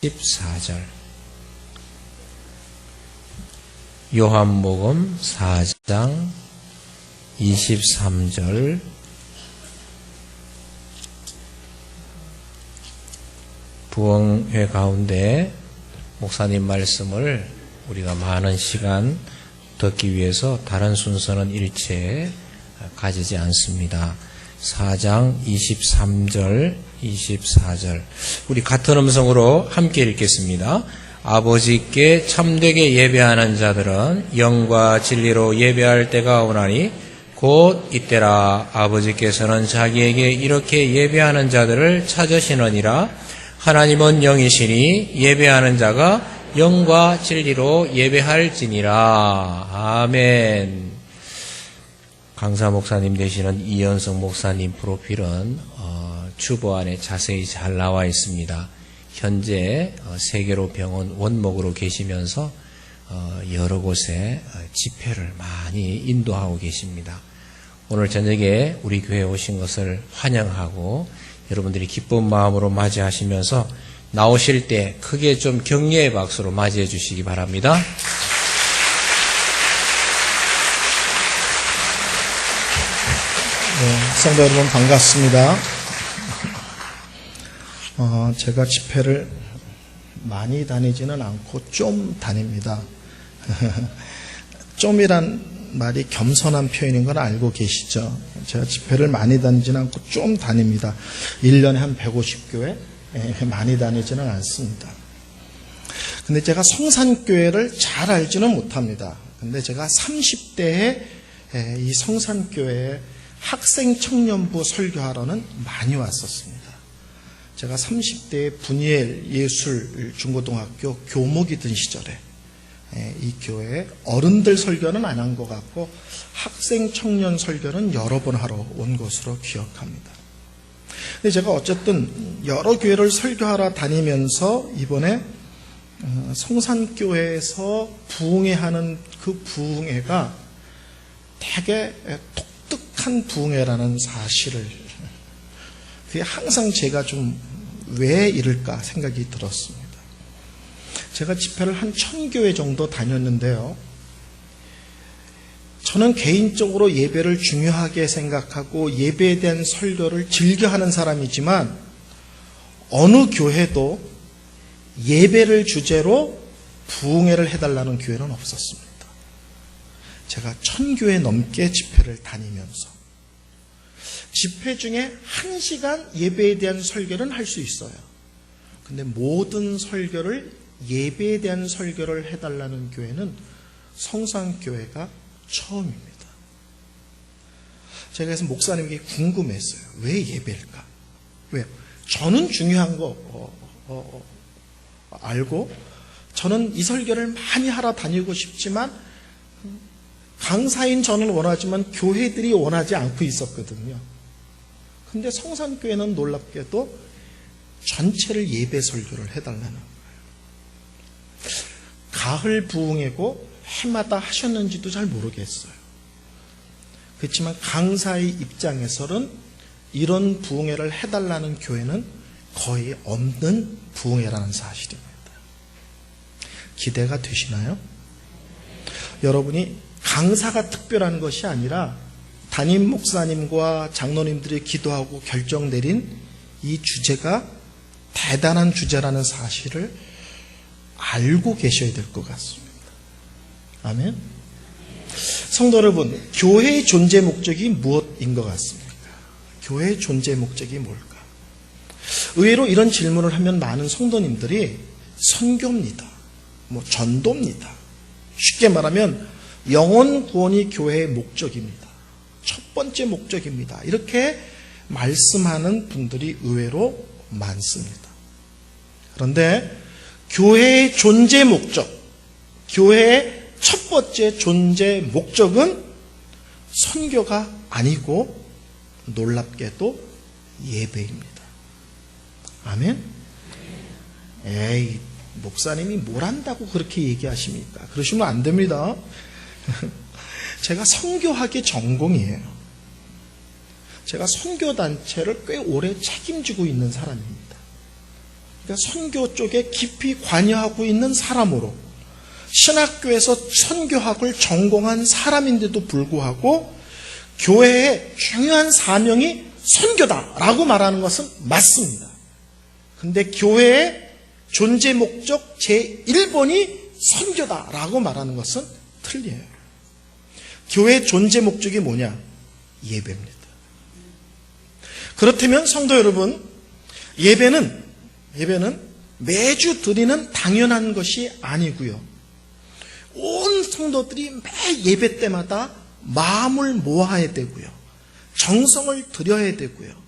14절 요한복음 4장 23절 부흥회 가운데 목사님 말씀을 우리가 많은 시간 듣기 위해서 다른 순서는 일체 가지지 않습니다. 4장 23절 24절 우리 같은 음성으로 함께 읽겠습니다. 아버지께 참되게 예배하는 자들은 영과 진리로 예배할 때가 오나니 곧 이때라. 아버지께서는 자기에게 이렇게 예배하는 자들을 찾으시느니라. 하나님은 영이시니 예배하는 자가 영과 진리로 예배할지니라. 아멘. 강사 목사님 되시는 이현석 목사님 프로필은 주보 안에 자세히 잘 나와 있습니다. 현재 세계로 병원 원목으로 계시면서 여러 곳에 집회를 많이 인도하고 계십니다. 오늘 저녁에 우리 교회에 오신 것을 환영하고 여러분들이 기쁜 마음으로 맞이하시면서 나오실 때 크게 좀 격려의 박수로 맞이해 주시기 바랍니다. 성도 여러분 반갑습니다. 제가 집회를 많이 다니지는 않고 좀 다닙니다. 좀이란 말이 겸손한 표현인 건 알고 계시죠? 제가 집회를 많이 다니지는 않고 좀 다닙니다. 1년에 한 150교회? 많이 다니지는 않습니다. 근데 제가 성산교회를 잘 알지는 못합니다. 근데 제가 30대에 이 성산교회에 학생 청년부 설교하러는 많이 왔었습니다. 제가 30대에 분이엘 예술 중고등학교 교목이던 시절에 이 교회에 어른들 설교는 안 한 것 같고 학생 청년 설교는 여러 번 하러 온 것으로 기억합니다. 근데 제가 어쨌든 여러 교회를 설교하러 다니면서 이번에 성산교회에서 부흥회하는 그 부흥회가 되게 독특한 부흥회라는 사실을, 그게 항상 제가 좀 왜 이럴까 생각이 들었습니다. 제가 집회를 한 1000교회 정도 다녔는데요. 저는 개인적으로 예배를 중요하게 생각하고 예배에 대한 설교를 즐겨하는 사람이지만 어느 교회도 예배를 주제로 부흥회를 해달라는 교회는 없었습니다. 제가 1000교회 넘게 집회를 다니면서 집회 중에 1시간 예배에 대한 설교는 할 수 있어요. 근데 모든 설교를 예배에 대한 설교를 해달라는 교회는 성산교회가 처음입니다. 제가 그래서 목사님에게 궁금했어요. 왜 예배일까? 왜요? 저는 중요한 거 알고 저는 이 설교를 많이 하러 다니고 싶지만 강사인 저는 원하지만 교회들이 원하지 않고 있었거든요. 근데 성산교회는 놀랍게도 전체를 예배 설교를 해달라는 거예요. 가을 부흥회고 해마다 하셨는지도 잘 모르겠어요. 그렇지만 강사의 입장에서는 이런 부흥회를 해달라는 교회는 거의 없는 부흥회라는 사실입니다. 기대가 되시나요? 여러분이 강사가 특별한 것이 아니라 담임 목사님과 장로님들이 기도하고 결정 내린 이 주제가 대단한 주제라는 사실을 알고 계셔야 될 것 같습니다. 아멘. 성도 여러분, 교회의 존재 목적이 무엇인 것 같습니까? 교회의 존재 목적이 뭘까? 의외로 이런 질문을 하면 많은 성도님들이 선교입니다. 전도입니다. 쉽게 말하면 영혼 구원이 교회의 목적입니다. 첫 번째 목적입니다. 이렇게 말씀하는 분들이 의외로 많습니다. 그런데 교회의 존재 목적, 교회의 첫 번째 존재 목적은 선교가 아니고 놀랍게도 예배입니다. 아멘? 에이, 목사님이 뭘 한다고 그렇게 얘기하십니까? 그러시면 안 됩니다. 제가 선교학이 전공이에요. 제가 선교단체를 꽤 오래 책임지고 있는 사람입니다. 그러니까 선교 쪽에 깊이 관여하고 있는 사람으로 신학교에서 선교학을 전공한 사람인데도 불구하고 교회의 중요한 사명이 선교다라고 말하는 것은 맞습니다. 근데 교회의 존재 목적 제1번이 선교다라고 말하는 것은 틀려요. 교회의 존재 목적이 뭐냐? 예배입니다. 그렇다면 성도 여러분, 예배는 매주 드리는 당연한 것이 아니고요. 온 성도들이 매 예배 때마다 마음을 모아야 되고요. 정성을 들여야 되고요.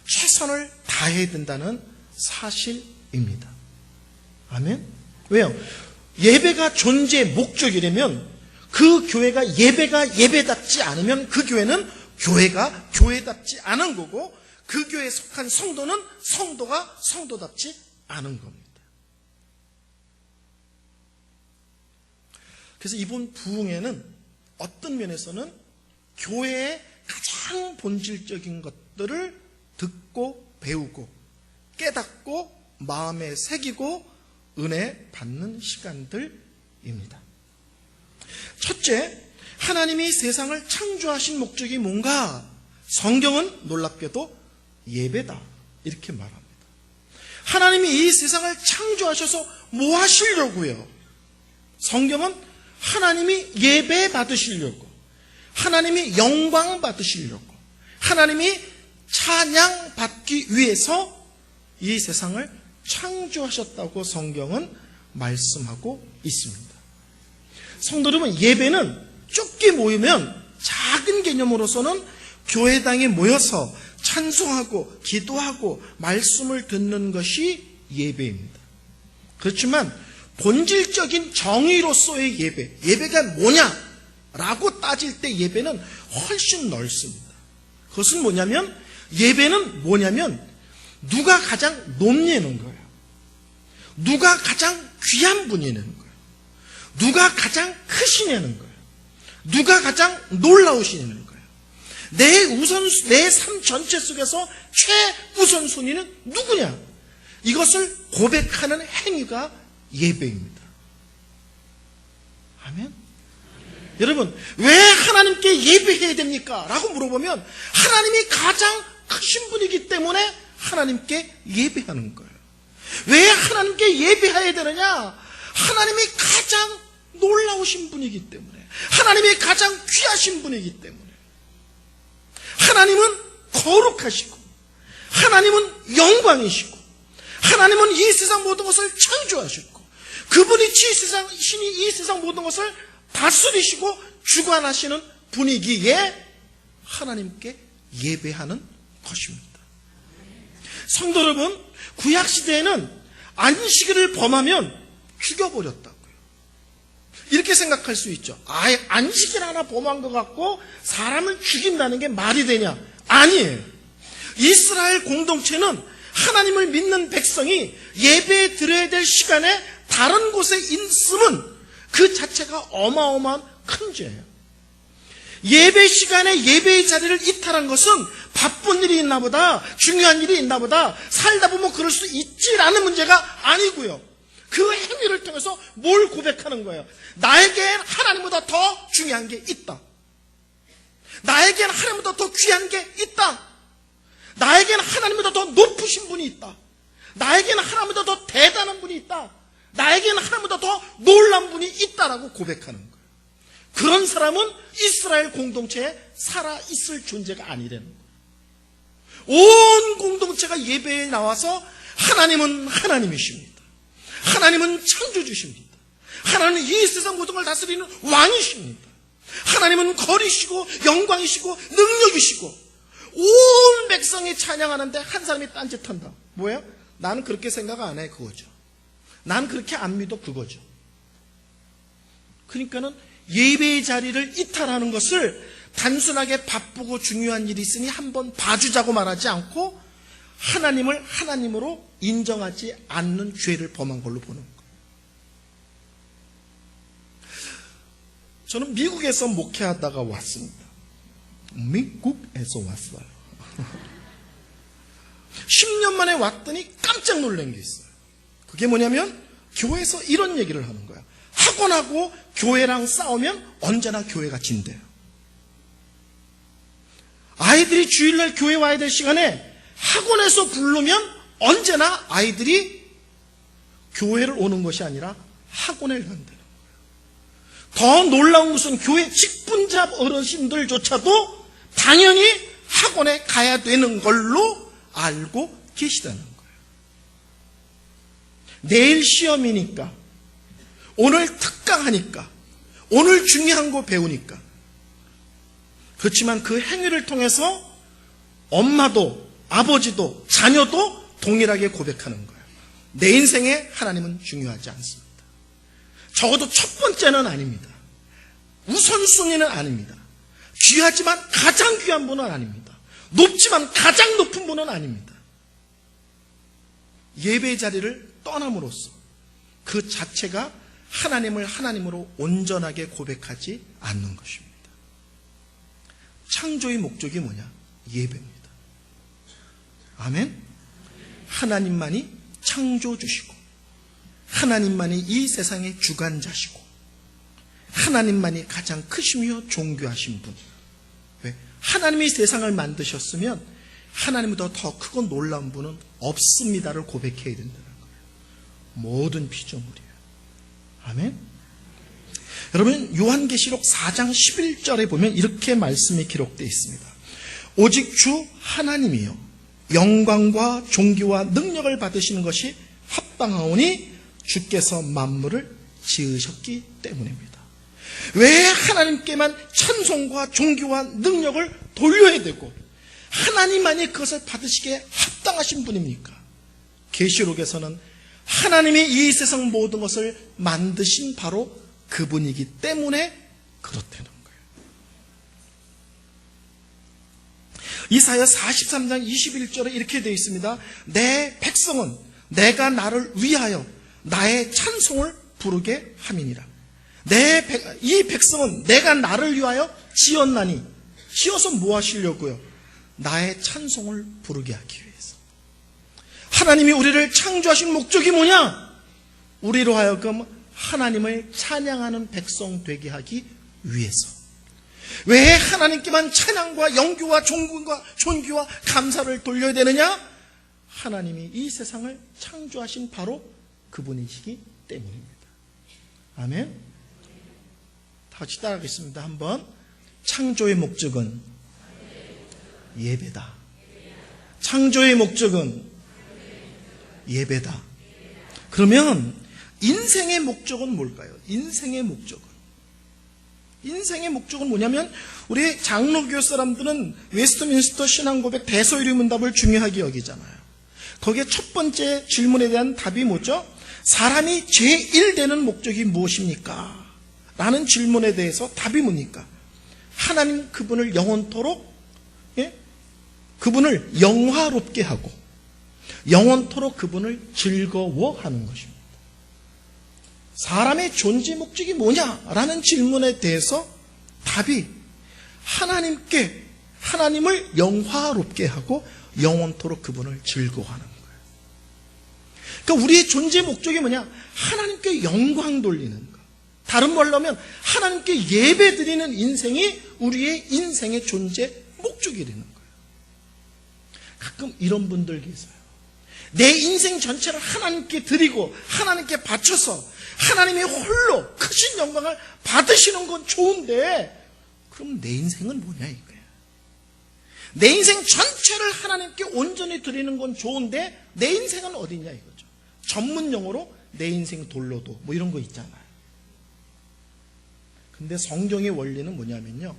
최선을 다해야 된다는 사실입니다. 아멘? 왜요? 예배가 존재 목적이라면 그 교회가 예배가 예배답지 않으면 그 교회는 교회가 교회답지 않은 거고 그 교회에 속한 성도는 성도가 성도답지 않은 겁니다. 그래서 이번 부흥회는 어떤 면에서는 교회의 가장 본질적인 것들을 듣고 배우고 깨닫고 마음에 새기고 은혜 받는 시간들입니다. 첫째, 하나님이 세상을 창조하신 목적이 뭔가? 성경은 놀랍게도 예배다 이렇게 말합니다. 하나님이 이 세상을 창조하셔서 뭐 하시려고요? 성경은 하나님이 예배 받으시려고, 하나님이 영광 받으시려고, 하나님이 찬양 받기 위해서 이 세상을 창조하셨다고 성경은 말씀하고 있습니다. 성도 여러분, 예배는 좁게 모이면 작은 개념으로서는 교회당에 모여서 찬송하고 기도하고 말씀을 듣는 것이 예배입니다. 그렇지만 본질적인 정의로서의 예배가 뭐냐라고 따질 때 예배는 훨씬 넓습니다. 그것은 뭐냐면 예배는 뭐냐면 누가 가장 높냐는 거예요. 누가 가장 귀한 분이냐는 거예요. 누가 가장 크시냐는 거예요. 누가 가장 놀라우시냐는 거예요. 내 삶 전체 속에서 최우선순위는 누구냐? 이것을 고백하는 행위가 예배입니다. 아멘? 여러분, 왜 하나님께 예배해야 됩니까? 라고 물어보면 하나님이 가장 크신 분이기 때문에 하나님께 예배하는 거예요. 왜 하나님께 예배해야 되느냐? 하나님이 가장 놀라우신 분이기 때문에, 하나님이 가장 귀하신 분이기 때문에, 하나님은 거룩하시고 하나님은 영광이시고 하나님은 이 세상 모든 것을 창조하셨고 그분이 신이 이 세상 모든 것을 다스리시고 주관하시는 분이기에 하나님께 예배하는 것입니다. 성도 여러분, 구약시대에는 안식일을 범하면 죽여버렸다고요. 이렇게 생각할 수 있죠. 아예 안식일 하나 범한 것 같고 사람을 죽인다는 게 말이 되냐? 아니에요. 이스라엘 공동체는 하나님을 믿는 백성이 예배 드려야 될 시간에 다른 곳에 있음은 그 자체가 어마어마한 큰 죄예요. 예배 시간에 예배의 자리를 이탈한 것은 바쁜 일이 있나 보다, 중요한 일이 있나 보다, 살다 보면 그럴 수 있지라는 문제가 아니고요. 그 행위를 통해서 뭘 고백하는 거예요? 나에겐 하나님보다 더 중요한 게 있다. 나에겐 하나님보다 더 귀한 게 있다. 나에겐 하나님보다 더 높으신 분이 있다. 나에겐 하나님보다 더 대단한 분이 있다. 나에겐 하나님보다 더 놀란 분이 있다라고 고백하는 거예요. 그런 사람은 이스라엘 공동체에 살아있을 존재가 아니라는 거예요. 온 공동체가 예배에 나와서 하나님은 하나님이십니다. 하나님은 창조주십니다. 하나님은 이 세상 모든 걸 다스리는 왕이십니다. 하나님은 거리시고 영광이시고 능력이시고 온 백성이 찬양하는데 한 사람이 딴짓한다. 뭐예요? 나는 그렇게 생각 안 해. 그거죠. 나는 그렇게 안 믿어. 그거죠. 그러니까는 예배의 자리를 이탈하는 것을 단순하게 바쁘고 중요한 일이 있으니 한번 봐주자고 말하지 않고 하나님을 하나님으로 인정하지 않는 죄를 범한 걸로 보는 거예요. 저는 미국에서 목회하다가 왔습니다. 미국에서 왔어요. 10년 만에 왔더니 깜짝 놀란 게 있어요. 그게 뭐냐면 교회에서 이런 얘기를 하는 거야. 학원하고 교회랑 싸우면 언제나 교회가 진대요. 아이들이 주일날 교회 와야 될 시간에 학원에서 부르면 언제나 아이들이 교회를 오는 것이 아니라 학원을 간다는 거예요. 더 놀라운 것은 교회 직분자 어르신들조차도 당연히 학원에 가야 되는 걸로 알고 계시다는 거예요. 내일 시험이니까, 오늘 특강하니까, 오늘 중요한 거 배우니까. 그렇지만 그 행위를 통해서 엄마도 아버지도 자녀도 동일하게 고백하는 거예요. 내 인생에 하나님은 중요하지 않습니다. 적어도 첫 번째는 아닙니다. 우선순위는 아닙니다. 귀하지만 가장 귀한 분은 아닙니다. 높지만 가장 높은 분은 아닙니다. 예배 자리를 떠남으로써 그 자체가 하나님을 하나님으로 온전하게 고백하지 않는 것입니다. 창조의 목적이 뭐냐? 예배입니다. 아멘? 하나님만이 창조주시고 하나님만이 이 세상의 주관자시고 하나님만이 가장 크시며 존귀하신 분. 왜? 하나님이 세상을 만드셨으면 하나님보다 더 크고 놀라운 분은 없습니다를 고백해야 된다는 거예요. 모든 피조물이에요. 아멘? 여러분, 요한계시록 4장 11절에 보면 이렇게 말씀이 기록되어 있습니다. 오직 주 하나님이요 영광과 존귀와 능력을 받으시는 것이 합당하오니 주께서 만물을 지으셨기 때문입니다. 왜 하나님께만 찬송과 존귀와 능력을 돌려야 되고 하나님만이 그것을 받으시기에 합당하신 분입니까? 계시록에서는 하나님이 이 세상 모든 것을 만드신 바로 그분이기 때문에 그렇다는 거예요. 이사야 43장 21절에 이렇게 되어 있습니다. 내 백성은 내가 나를 위하여 나의 찬송을 부르게 함이니라. 이 백성은 내가 나를 위하여 지었나니, 지어서 뭐 하시려고요? 나의 찬송을 부르게 하기 위해서. 하나님이 우리를 창조하신 목적이 뭐냐? 우리로 하여금 하나님을 찬양하는 백성 되게 하기 위해서. 왜 하나님께만 찬양과 영규와 존귀와 감사를 돌려야 되느냐? 하나님이 이 세상을 창조하신 바로 그분이시기 때문입니다. 아멘. 다시 따라하겠습니다. 한번. 창조의 목적은 예배다. 창조의 목적은 예배다. 그러면 인생의 목적은 뭘까요? 인생의 목적은 뭐냐면 우리 장로교 사람들은 웨스트민스터 신앙고백 대소이리문답을 중요하게 여기잖아요. 거기에 첫 번째 질문에 대한 답이 뭐죠? 사람이 제1 되는 목적이 무엇입니까? 라는 질문에 대해서 답이 뭡니까? 하나님 그분을 영원토록, 그분을 영화롭게 하고 영원토록 그분을 즐거워하는 것입니다. 사람의 존재 목적이 뭐냐라는 질문에 대해서 답이 하나님을 영화롭게 하고 영원토록 그분을 즐거워하는 거예요. 그러니까 우리의 존재 목적이 뭐냐? 하나님께 영광 돌리는 거. 다른 말로 하면 하나님께 예배 드리는 인생이 우리의 인생의 존재 목적이 되는 거예요. 가끔 이런 분들 계세요. 내 인생 전체를 하나님께 드리고 하나님께 바쳐서 하나님이 홀로 크신 영광을 받으시는 건 좋은데 그럼 내 인생은 뭐냐 이거야. 내 인생 전체를 하나님께 온전히 드리는 건 좋은데 내 인생은 어디냐 이거죠. 전문 용어로 내 인생 돌로도 뭐 이런 거 있잖아요. 근데 성경의 원리는 뭐냐면요.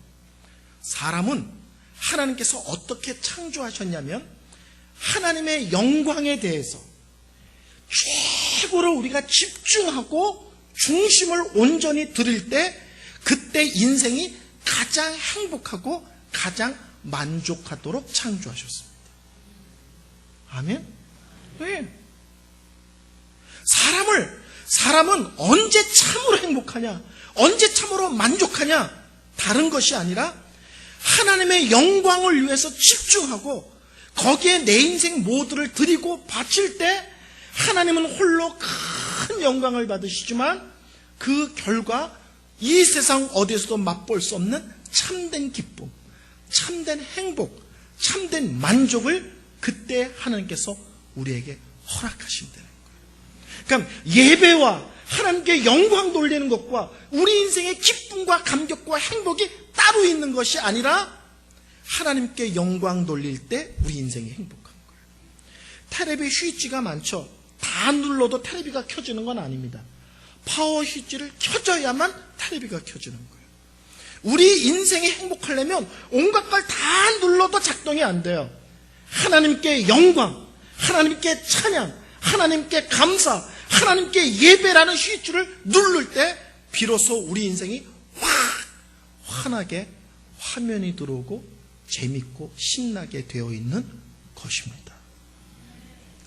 사람은 하나님께서 어떻게 창조하셨냐면 하나님의 영광에 대해서 최고로 우리가 집중하고 중심을 온전히 드릴 때 그때 인생이 가장 행복하고 가장 만족하도록 창조하셨습니다. 아멘? 왜? 사람은 언제 참으로 행복하냐? 언제 참으로 만족하냐? 다른 것이 아니라 하나님의 영광을 위해서 집중하고 거기에 내 인생 모두를 드리고 바칠 때 하나님은 홀로 큰 영광을 받으시지만 그 결과 이 세상 어디에서도 맛볼 수 없는 참된 기쁨, 참된 행복, 참된 만족을 그때 하나님께서 우리에게 허락하신다는 거예요. 그러니까 예배와 하나님께 영광 돌리는 것과 우리 인생의 기쁨과 감격과 행복이 따로 있는 것이 아니라 하나님께 영광 돌릴 때 우리 인생이 행복한 거예요. 테레비 스위치가 많죠. 다 눌러도 테레비가 켜지는 건 아닙니다. 파워 스위치를 켜져야만 테레비가 켜지는 거예요. 우리 인생이 행복하려면 온갖 걸 다 눌러도 작동이 안 돼요. 하나님께 영광, 하나님께 찬양, 하나님께 감사, 하나님께 예배라는 스위치를 누를 때 비로소 우리 인생이 환하게 화면이 들어오고 재밌고 신나게 되어 있는 것입니다.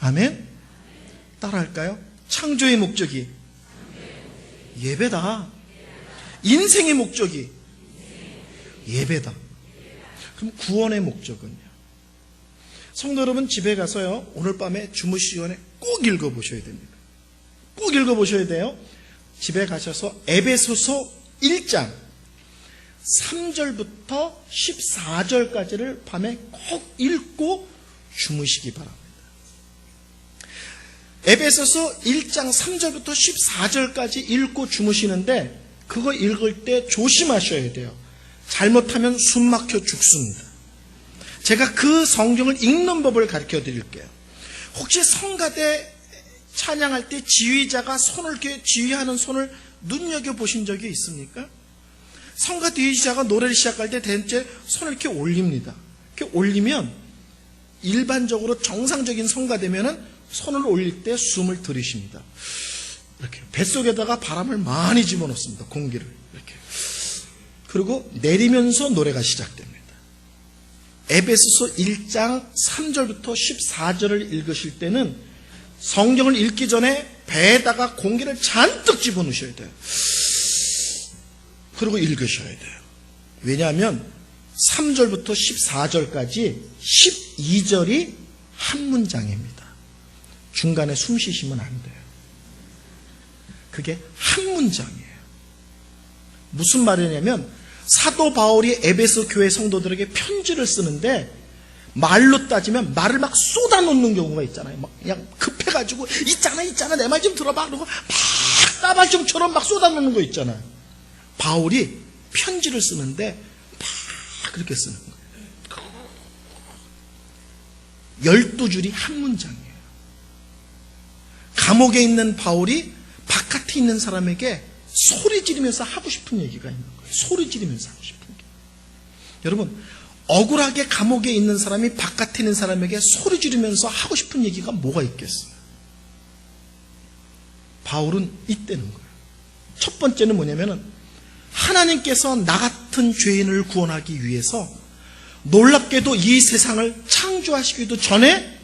아멘? 따라할까요? 창조의 목적이 예배다. 인생의 목적이 예배다. 그럼 구원의 목적은요? 성도 여러분, 집에 가서요, 오늘 밤에 주무시기 전에 꼭 읽어보셔야 됩니다. 꼭 읽어보셔야 돼요. 집에 가셔서 에베소서 1장 3절부터 14절까지를 밤에 꼭 읽고 주무시기 바랍니다. 에베소서 1장 3절부터 14절까지 읽고 주무시는데 그거 읽을 때 조심하셔야 돼요. 잘못하면 숨 막혀 죽습니다. 제가 그 성경을 읽는 법을 가르쳐 드릴게요. 혹시 성가대 찬양할 때 지휘자가 손을 이렇게 지휘하는 손을 눈여겨보신 적이 있습니까? 성가 지휘자가 노래를 시작할 때 대체 손을 이렇게 올립니다. 이렇게 올리면 일반적으로 정상적인 성가대면은 손을 올릴 때 숨을 들이쉽니다. 이렇게 뱃속에다가 바람을 많이 집어넣습니다. 공기를 이렇게. 그리고 내리면서 노래가 시작됩니다. 에베소서 1장 3절부터 14절을 읽으실 때는 성경을 읽기 전에 배에다가 공기를 잔뜩 집어넣으셔야 돼요. 그리고 읽으셔야 돼요. 왜냐하면 3절부터 14절까지 12절이 한 문장입니다. 중간에 숨 쉬시면 안 돼요. 그게 한 문장이에요. 무슨 말이냐면 사도 바울이 에베소 교회 성도들에게 편지를 쓰는데 말로 따지면 말을 막 쏟아놓는 경우가 있잖아요. 막 그냥 급해가지고 있잖아 내 말 좀 들어봐 그러고 막 따발총처럼 막 쏟아놓는 거 있잖아요. 바울이 편지를 쓰는데 막 그렇게 쓰는 거예요. 12줄이 한 문장이에요. 감옥에 있는 바울이 바깥에 있는 사람에게 소리 지르면서 하고 싶은 얘기가 있는 거예요. 소리 지르면서 하고 싶은 게. 여러분, 억울하게 감옥에 있는 사람이 바깥에 있는 사람에게 소리 지르면서 하고 싶은 얘기가 뭐가 있겠어요? 바울은 이때는 거예요. 첫 번째는 뭐냐면은 하나님께서 나 같은 죄인을 구원하기 위해서 놀랍게도 이 세상을 창조하시기도 전에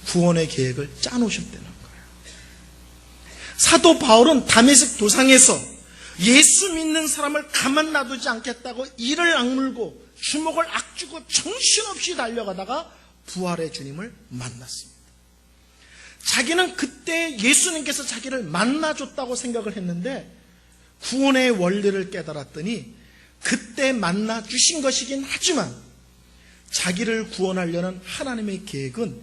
구원의 계획을 짜놓으셨다는 거예요. 사도 바울은 다메섹 도상에서 예수 믿는 사람을 가만 놔두지 않겠다고 이를 악물고 주먹을 악주고 정신없이 달려가다가 부활의 주님을 만났습니다. 자기는 그때 예수님께서 자기를 만나줬다고 생각을 했는데 구원의 원리를 깨달았더니 그때 만나주신 것이긴 하지만 자기를 구원하려는 하나님의 계획은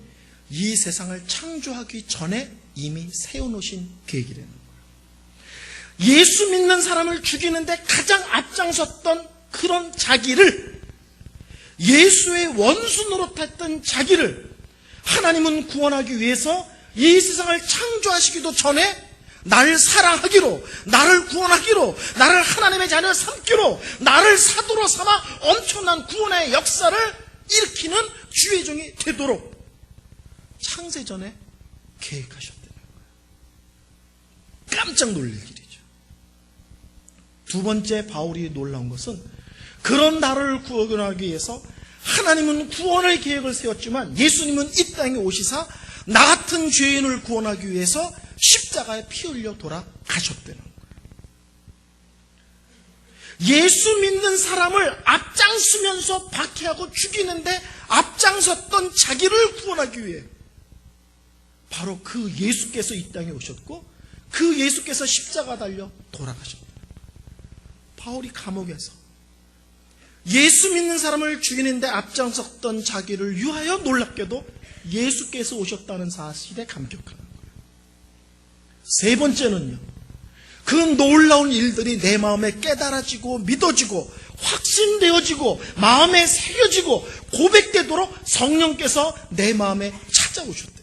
이 세상을 창조하기 전에 이미 세워놓으신 계획이라는 거예요. 예수 믿는 사람을 죽이는데 가장 앞장섰던 그런 자기를, 예수의 원수 노릇했던 자기를 하나님은 구원하기 위해서 이 세상을 창조하시기도 전에 나를 사랑하기로, 나를 구원하기로, 나를 하나님의 자녀 삼기로, 나를 사도로 삼아 엄청난 구원의 역사를 일으키는 주의 종이 되도록 창세전에 계획하셨다는 거예요. 깜짝 놀랄 일이죠. 두 번째 바울이 놀라운 것은 그런 나를 구원하기 위해서 하나님은 구원의 계획을 세웠지만 예수님은 이 땅에 오시사 나 같은 죄인을 구원하기 위해서 십자가에 피 흘려 돌아가셨다는 거예요. 예수 믿는 사람을 앞장서면서 박해하고 죽이는데 앞장섰던 자기를 구원하기 위해 바로 그 예수께서 이 땅에 오셨고 그 예수께서 십자가 달려 돌아가셨다. 바울이 감옥에서 예수 믿는 사람을 죽이는데 앞장섰던 자기를 위하여 놀랍게도 예수께서 오셨다는 사실에 감격하는 거예요. 세 번째는요, 그 놀라운 일들이 내 마음에 깨달아지고 믿어지고 확신되어지고 마음에 새겨지고 고백되도록 성령께서 내 마음에 찾아오셨대요.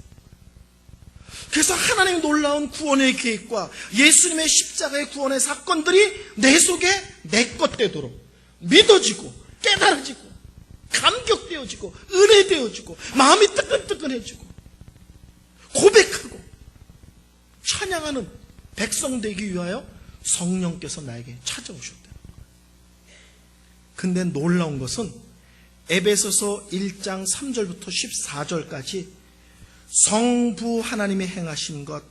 그래서 하나님의 놀라운 구원의 계획과 예수님의 십자가의 구원의 사건들이 내 속에 내 것 되도록 믿어지고 깨달아지고 감격되어지고 은혜되어지고 마음이 뜨끈뜨끈해지고 고백하고 찬양하는 백성 되기 위하여 성령께서 나에게 찾아오셨대요. 근데 놀라운 것은 에베소서 1장 3절부터 14절까지 성부 하나님이 행하신 것,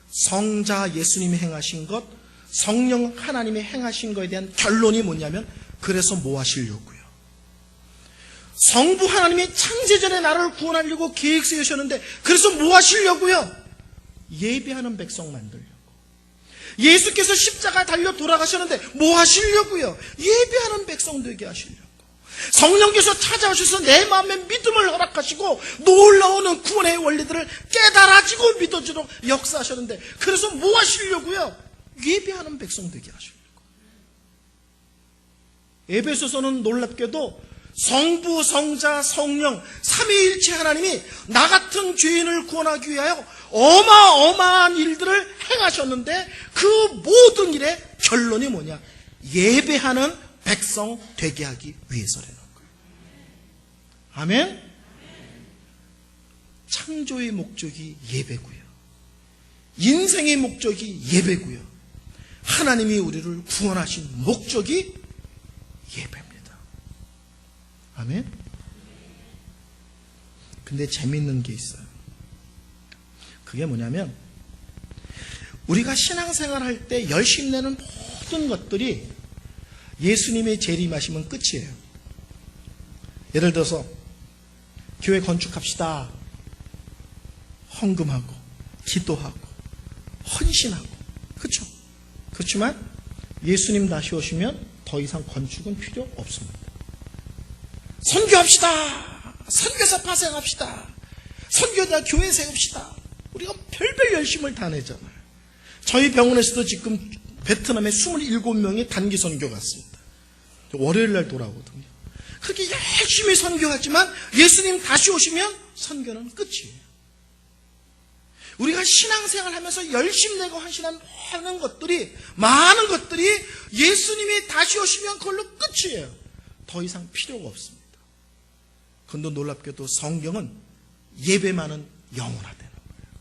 성자 예수님이 행하신 것, 성령 하나님이 행하신 것에 대한 결론이 뭐냐면, 그래서 뭐 하시려고요? 성부 하나님이 창세전에 나를 구원하려고 계획 세우셨는데 그래서 뭐 하시려고요? 예배하는 백성 만들려고. 예수께서 십자가 달려 돌아가셨는데 뭐 하시려고요? 예배하는 백성 되게 하시려고. 성령께서 찾아오셔서 내 마음에 믿음을 허락하시고 놀라운 구원의 원리들을 깨달아지고 믿어지도록 역사하셨는데 그래서 뭐 하시려고요? 예배하는 백성 되게 하시려고. 에베소서는 놀랍게도 성부, 성자, 성령 삼위일체 하나님이 나 같은 죄인을 구원하기 위하여 어마어마한 일들을 행하셨는데 그 모든 일의 결론이 뭐냐? 예배하는 백성 되게 하기 위해서라는 거예요. 아멘? 창조의 목적이 예배고요. 인생의 목적이 예배고요. 하나님이 우리를 구원하신 목적이 예배입니다. 아멘? 근데 재밌는 게 있어요. 그게 뭐냐면 우리가 신앙생활 할 때 열심히 내는 모든 것들이 예수님의 재림하시면 끝이에요. 예를 들어서 교회 건축합시다. 헌금하고 기도하고 헌신하고, 그렇죠? 그렇지만 예수님 다시 오시면 더 이상 건축은 필요 없습니다. 선교합시다. 선교사 파생합시다. 선교자 교회 세웁시다. 우리가 별별 열심을 다 내잖아요. 저희 병원에서도 지금 베트남에 27명이 단기 선교 갔습니다. 월요일 날 돌아오거든요. 그렇게 열심히 선교하지만 예수님 다시 오시면 선교는 끝이에요. 우리가 신앙생활 하면서 열심히 내고 헌신하는 것들이, 많은 것들이 예수님이 다시 오시면 그걸로 끝이에요. 더 이상 필요가 없습니다. 그런데 놀랍게도 성경은 예배만은 영원하다는 거예요.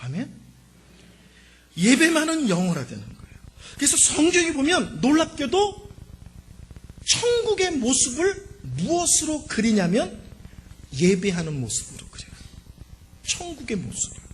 아멘? 예배만은 영원하다는 거예요. 그래서 성경이 보면 놀랍게도 천국의 모습을 무엇으로 그리냐면 예배하는 모습으로 그려요. 천국의 모습을.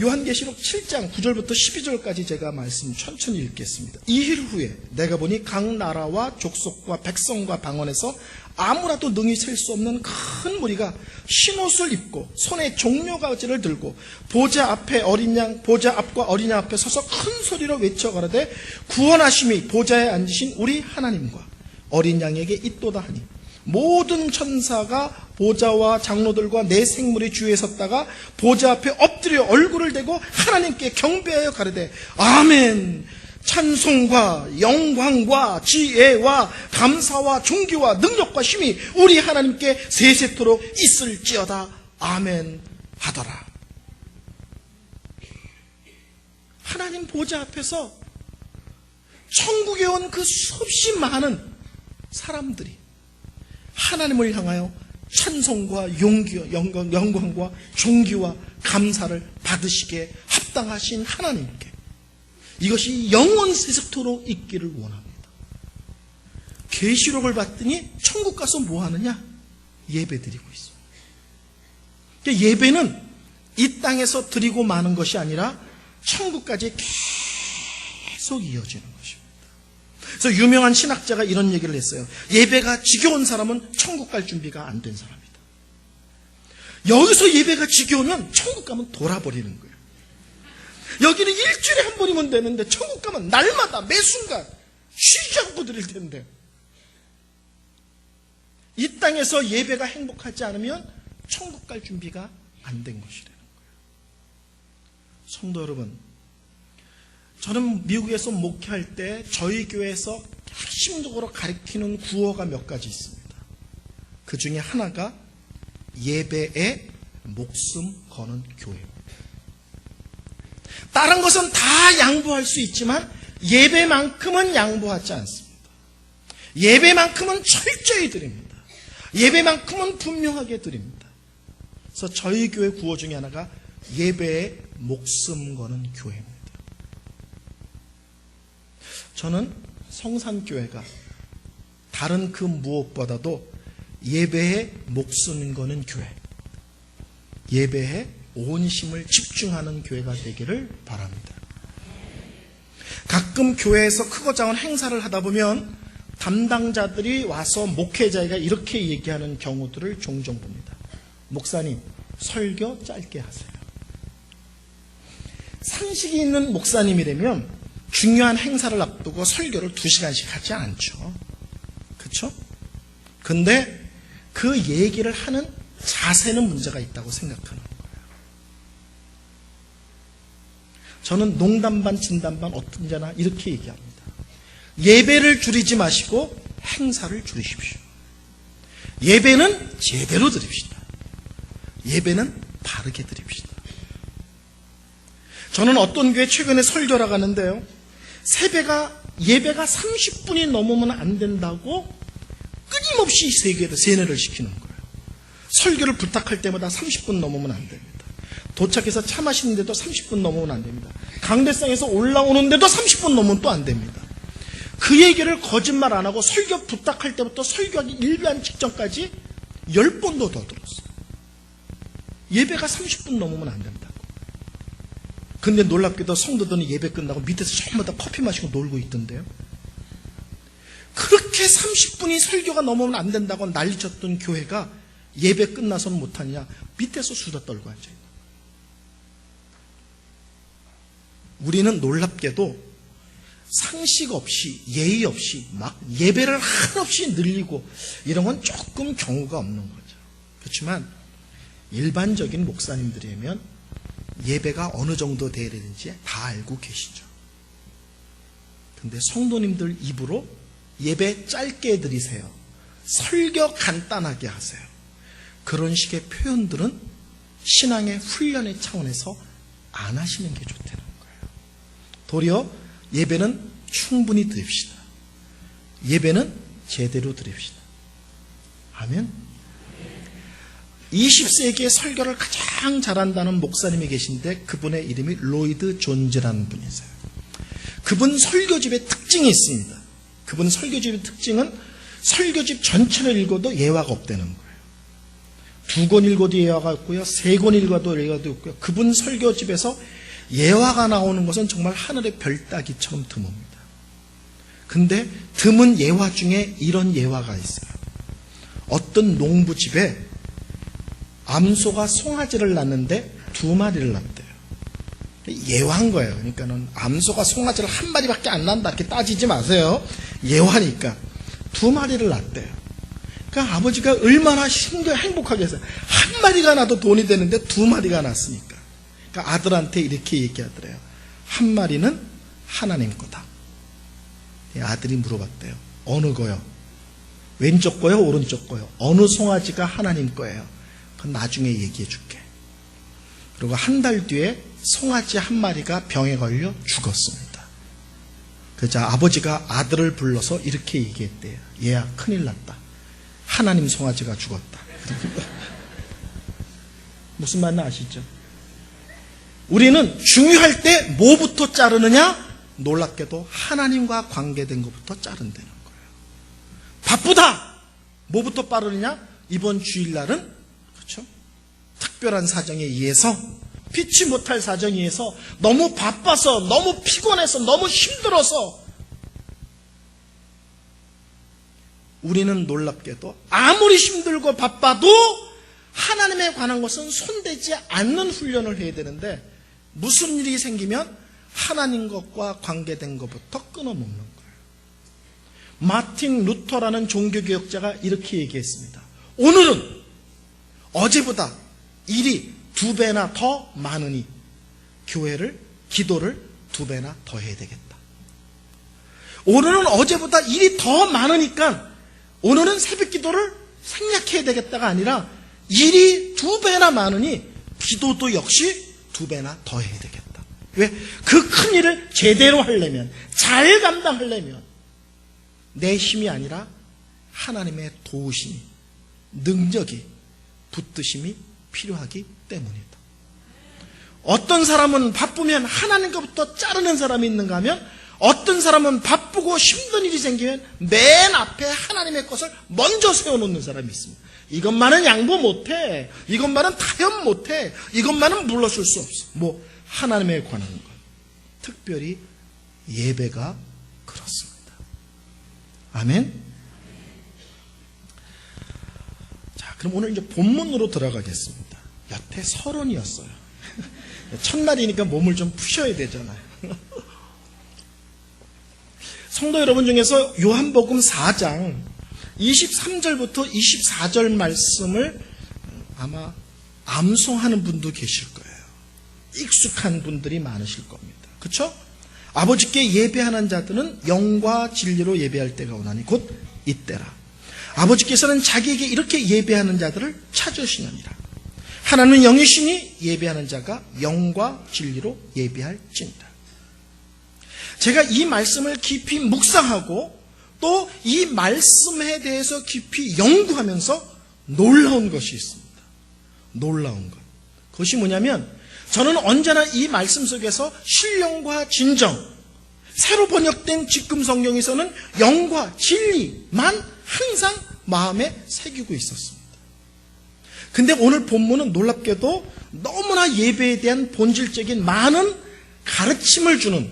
요한계시록 7장 9절부터 12절까지 제가 말씀 천천히 읽겠습니다. 이일 후에 내가 보니 각 나라와 족속과 백성과 방언에서 아무라도 능히 셀 수 없는 큰 무리가 흰옷을 입고 손에 종려가지를 들고 보좌 앞에 어린 양, 보좌 앞과 어린 양 앞에 서서 큰 소리로 외쳐 가라되 구원하심이 보좌에 앉으신 우리 하나님과 어린 양에게 있도다 하니 모든 천사가 보좌와 장로들과 내 생물이 주위에 섰다가 보좌 앞에 엎드려 얼굴을 대고 하나님께 경배하여 가르되 아멘. 찬송과 영광과 지혜와 감사와 존귀와 능력과 힘이 우리 하나님께 세세토록 있을지어다. 아멘 하더라. 하나님 보좌 앞에서 천국에 온 그 수없이 많은 사람들이 하나님을 향하여 찬송과 영광과 존귀와 감사를 받으시기에 합당하신 하나님께 이것이 영원 세세토록 있기를 원합니다. 계시록을 봤더니 천국 가서 뭐 하느냐? 예배 드리고 있어요. 그러니까 예배는 이 땅에서 드리고 마는 것이 아니라 천국까지 계속 이어지는 것입니다. 그래서 유명한 신학자가 이런 얘기를 했어요. 예배가 지겨운 사람은 천국 갈 준비가 안 된 사람이다. 여기서 예배가 지겨우면 천국 가면 돌아버리는 거예요. 여기는 일주일에 한 번이면 되는데 천국 가면 날마다 매 순간 쉬지 않고 드릴 텐데, 이 땅에서 예배가 행복하지 않으면 천국 갈 준비가 안 된 것이라는 거예요. 성도 여러분, 저는 미국에서 목회할 때 저희 교회에서 핵심적으로 가리키는 구호가 몇 가지 있습니다. 그 중에 하나가 예배에 목숨 거는 교회입니다. 다른 것은 다 양보할 수 있지만 예배만큼은 양보하지 않습니다. 예배만큼은 철저히 드립니다. 예배만큼은 분명하게 드립니다. 그래서 저희 교회 구호 중에 하나가 예배에 목숨 거는 교회입니다. 저는 성산교회가 다른 그 무엇보다도 예배에 목숨 거는 교회, 예배에 온 힘을 집중하는 교회가 되기를 바랍니다. 가끔 교회에서 크고 작은 행사를 하다 보면 담당자들이 와서 목회자가 이렇게 얘기하는 경우들을 종종 봅니다. 목사님, 설교 짧게 하세요. 상식이 있는 목사님이라면 중요한 행사를 앞두고 설교를 2시간씩 하지 않죠. 그렇죠? 근데 그 얘기를 하는 자세는 문제가 있다고 생각하는 거예요. 저는 농담 반 진담 반 어떤지나 이렇게 얘기합니다. 예배를 줄이지 마시고 행사를 줄이십시오. 예배는 제대로 드립시다. 예배는 바르게 드립시다. 저는 어떤 교회 최근에 설교를 가는데요, 예배가 30분이 넘으면 안 된다고 끊임없이 세계에다 세뇌를 시키는 거예요. 설교를 부탁할 때마다 30분 넘으면 안 됩니다. 도착해서 차 마시는데도 30분 넘으면 안 됩니다. 강대상에서 올라오는데도 30분 넘으면 또 안 됩니다. 그 얘기를 거짓말 안 하고 설교 부탁할 때부터 설교하기 1분 직전까지 10번도 더 들었어요. 예배가 30분 넘으면 안 된다고. 근데 놀랍게도 성도들은 예배 끝나고 밑에서 전부 다 커피 마시고 놀고 있던데요. 그렇게 30분이 설교가 넘으면 안 된다고 난리쳤던 교회가 예배 끝나서는 못하냐, 밑에서 수다 떨고 앉아있다. 우리는 놀랍게도 상식 없이 예의 없이 막 예배를 한없이 늘리고 이런 건 조금 경우가 없는 거죠. 그렇지만 일반적인 목사님들이면 예배가 어느 정도 돼야 되는지 다 알고 계시죠. 근데 성도님들 입으로 예배 짧게 드리세요, 설교 간단하게 하세요, 그런 식의 표현들은 신앙의 훈련의 차원에서 안 하시는 게 좋다는 거예요. 도리어 예배는 충분히 드립시다. 예배는 제대로 드립시다. 아멘. 20세기에 설교를 가장 잘한다는 목사님이 계신데 그분의 이름이 로이드 존즈라는 분이세요. 그분 설교집의 특징이 있습니다. 그분 설교집의 특징은 설교집 전체를 읽어도 예화가 없다는 거예요. 2권 읽어도 예화가 없고요, 3권 읽어도 예화가 없고요. 그분 설교집에서 예화가 나오는 것은 정말 하늘의 별 따기처럼 드뭅니다. 근데 드문 예화 중에 이런 예화가 있어요. 어떤 농부집에 암소가 송아지를 낳는데 2마리를 낳대요. 예화한 거예요. 그러니까는 암소가 송아지를 1마리밖에 안 낳는다 이렇게 따지지 마세요. 예화니까 2마리를 낳대요. 그러니까 아버지가 얼마나 행복하게 했어요. 1마리가 나도 돈이 되는데 2마리가 났으니까. 그러니까 아들한테 이렇게 얘기하더래요. 1마리는 하나님 거다. 아들이 물어봤대요. 어느 거요? 왼쪽 거요? 오른쪽 거요? 어느 송아지가 하나님 거예요? 그건 나중에 얘기해 줄게. 그리고 한 달 뒤에 송아지 1마리가 병에 걸려 죽었습니다. 그래서 아버지가 아들을 불러서 이렇게 얘기했대요. 얘야, 큰일 났다. 하나님 송아지가 죽었다. 무슨 말인지 아시죠? 우리는 중요할 때 뭐부터 자르느냐? 놀랍게도 하나님과 관계된 것부터 자른다는 거예요. 바쁘다! 뭐부터 빠르느냐? 이번 주일날은, 그렇죠? 특별한 사정에 의해서, 피치 못할 사정에 의해서, 너무 바빠서, 너무 피곤해서, 너무 힘들어서, 우리는 놀랍게도 아무리 힘들고 바빠도 하나님에 관한 것은 손대지 않는 훈련을 해야 되는데 무슨 일이 생기면 하나님 것과 관계된 것부터 끊어먹는 거예요. 마틴 루터라는 종교개혁자가 이렇게 얘기했습니다. 오늘은 어제보다 일이 2배나 더 많으니 기도를 2배나 더 해야 되겠다. 오늘은 어제보다 일이 더 많으니까 오늘은 새벽 기도를 생략해야 되겠다가 아니라 일이 2배나 많으니 기도도 역시 2배나 더 해야 되겠다. 왜? 그 큰 일을 제대로 하려면, 잘 감당하려면 내 힘이 아니라 하나님의 도우심이, 능력이, 붙드심이 필요하기 때문이다. 어떤 사람은 바쁘면 하나님 것부터 자르는 사람이 있는가 하면 어떤 사람은 바쁘고 힘든 일이 생기면 맨 앞에 하나님의 것을 먼저 세워놓는 사람이 있습니다. 이것만은 양보 못해, 이것만은 타협 못해, 이것만은 물러설 수 없어. 하나님에 관한 것, 특별히 예배가 그렇습니다. 아멘. 자, 그럼 오늘 이제 본문으로 들어가겠습니다. 여태 설원이었어요. 첫날이니까 몸을 좀 푸셔야 되잖아요. 성도 여러분 중에서 요한복음 4장 23절부터 24절 말씀을 아마 암송하는 분도 계실 거예요. 익숙한 분들이 많으실 겁니다. 그렇죠? 아버지께 예배하는 자들은 영과 진리로 예배할 때가 오나니 곧 이때라. 아버지께서는 자기에게 이렇게 예배하는 자들을 찾으시느니라. 하나님은 영이시니 예배하는 자가 영과 진리로 예배할지니라. 제가 이 말씀을 깊이 묵상하고 또 이 말씀에 대해서 깊이 연구하면서 놀라운 것이 있습니다. 놀라운 것. 그것이 뭐냐면 저는 언제나 이 말씀 속에서 신령과 진정, 새로 번역된 지금 성경에서는 영과 진리만 항상 마음에 새기고 있었습니다. 근데 오늘 본문은 놀랍게도 너무나 예배에 대한 본질적인 많은 가르침을 주는,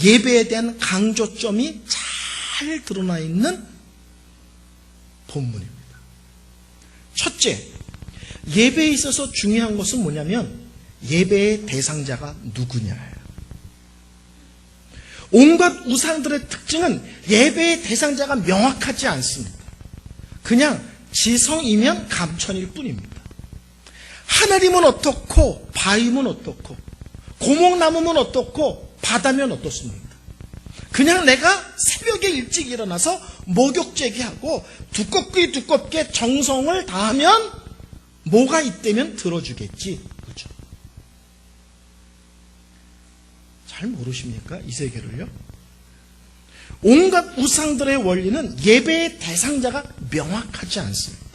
예배에 대한 강조점이 잘 드러나 있는 본문입니다. 첫째, 예배에 있어서 중요한 것은 뭐냐면 예배의 대상자가 누구냐예요. 온갖 우상들의 특징은 예배의 대상자가 명확하지 않습니다. 그냥 지성이면 감천일 뿐입니다. 하늘이면 어떻고 바위면 어떻고 고목나무면 어떻고 바다면 어떻습니까? 그냥 내가 새벽에 일찍 일어나서 목욕 제기하고 두껍게 정성을 다하면 뭐가 있다면 들어주겠지. 그렇죠? 잘 모르십니까? 이 세계를요? 온갖 우상들의 원리는 예배의 대상자가 명확하지 않습니다.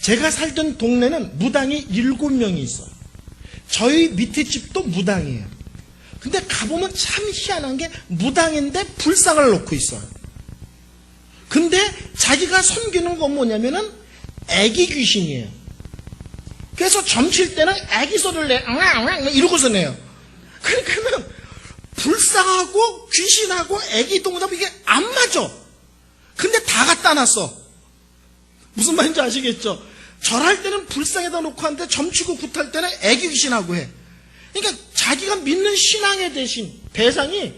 제가 살던 동네는 무당이 7명이 있어요. 저희 밑에 집도 무당이에요. 근데 가보면 참 희한한 게 무당인데 불상을 놓고 있어요. 근데 자기가 섬기는 건 뭐냐면은 애기 귀신이에요. 그래서 점칠 때는 애기 소리를 내, 이러고서 내요. 그러니까는 불상하고 귀신하고 애기 동작 이게 안 맞아. 근데 다 갖다 놨어. 무슨 말인지 아시겠죠? 절할 때는 불상에다 놓고 하는데 점치고 굿할 때는 애기 귀신하고 해. 그러니까 자기가 믿는 신앙의 대상이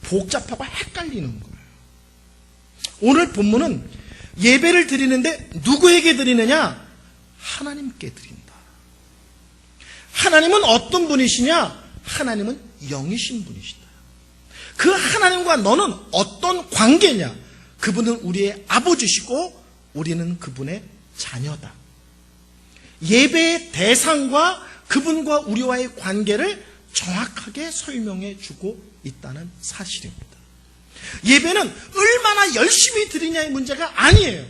복잡하고 헷갈리는 거예요. 오늘 본문은 예배를 드리는데 누구에게 드리느냐? 하나님께 드린다. 하나님은 어떤 분이시냐? 하나님은 영이신 분이시다. 그 하나님과 너는 어떤 관계냐? 그분은 우리의 아버지시고 우리는 그분의 자녀다. 예배의 대상과 그분과 우리와의 관계를 정확하게 설명해 주고 있다는 사실입니다. 예배는 얼마나 열심히 드리냐의 문제가 아니에요.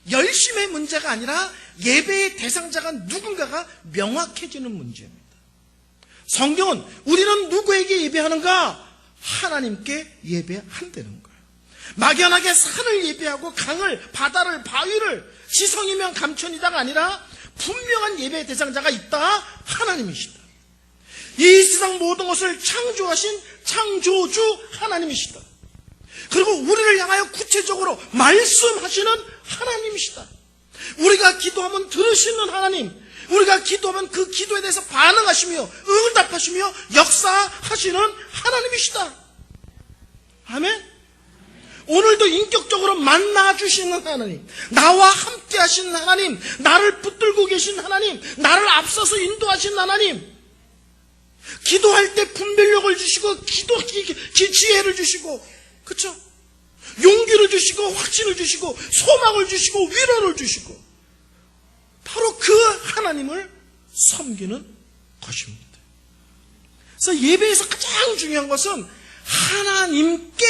열심의 문제가 아니라 예배의 대상자가 누군가가 명확해지는 문제입니다. 성경은 우리는 누구에게 예배하는가? 하나님께 예배한다는 거예요. 막연하게 산을 예배하고 강을, 바다를, 바위를 지성이면 감천이다가 아니라 분명한 예배의 대상자가 있다. 하나님이시다. 이 세상 모든 것을 창조하신 창조주 하나님이시다. 그리고 우리를 향하여 구체적으로 말씀하시는 하나님이시다. 우리가 기도하면 들으시는 하나님, 우리가 기도하면 그 기도에 대해서 반응하시며 응답하시며 역사하시는 하나님이시다. 아멘. 오늘도 인격적으로 만나주시는 하나님, 나와 함께 하시는 하나님, 나를 붙들고 계신 하나님, 나를 앞서서 인도하신 하나님, 기도할 때 분별력을 주시고 지혜를 주시고, 그렇죠? 용기를 주시고 확신을 주시고 소망을 주시고 위로를 주시고, 바로 그 하나님을 섬기는 것입니다. 그래서 예배에서 가장 중요한 것은 하나님께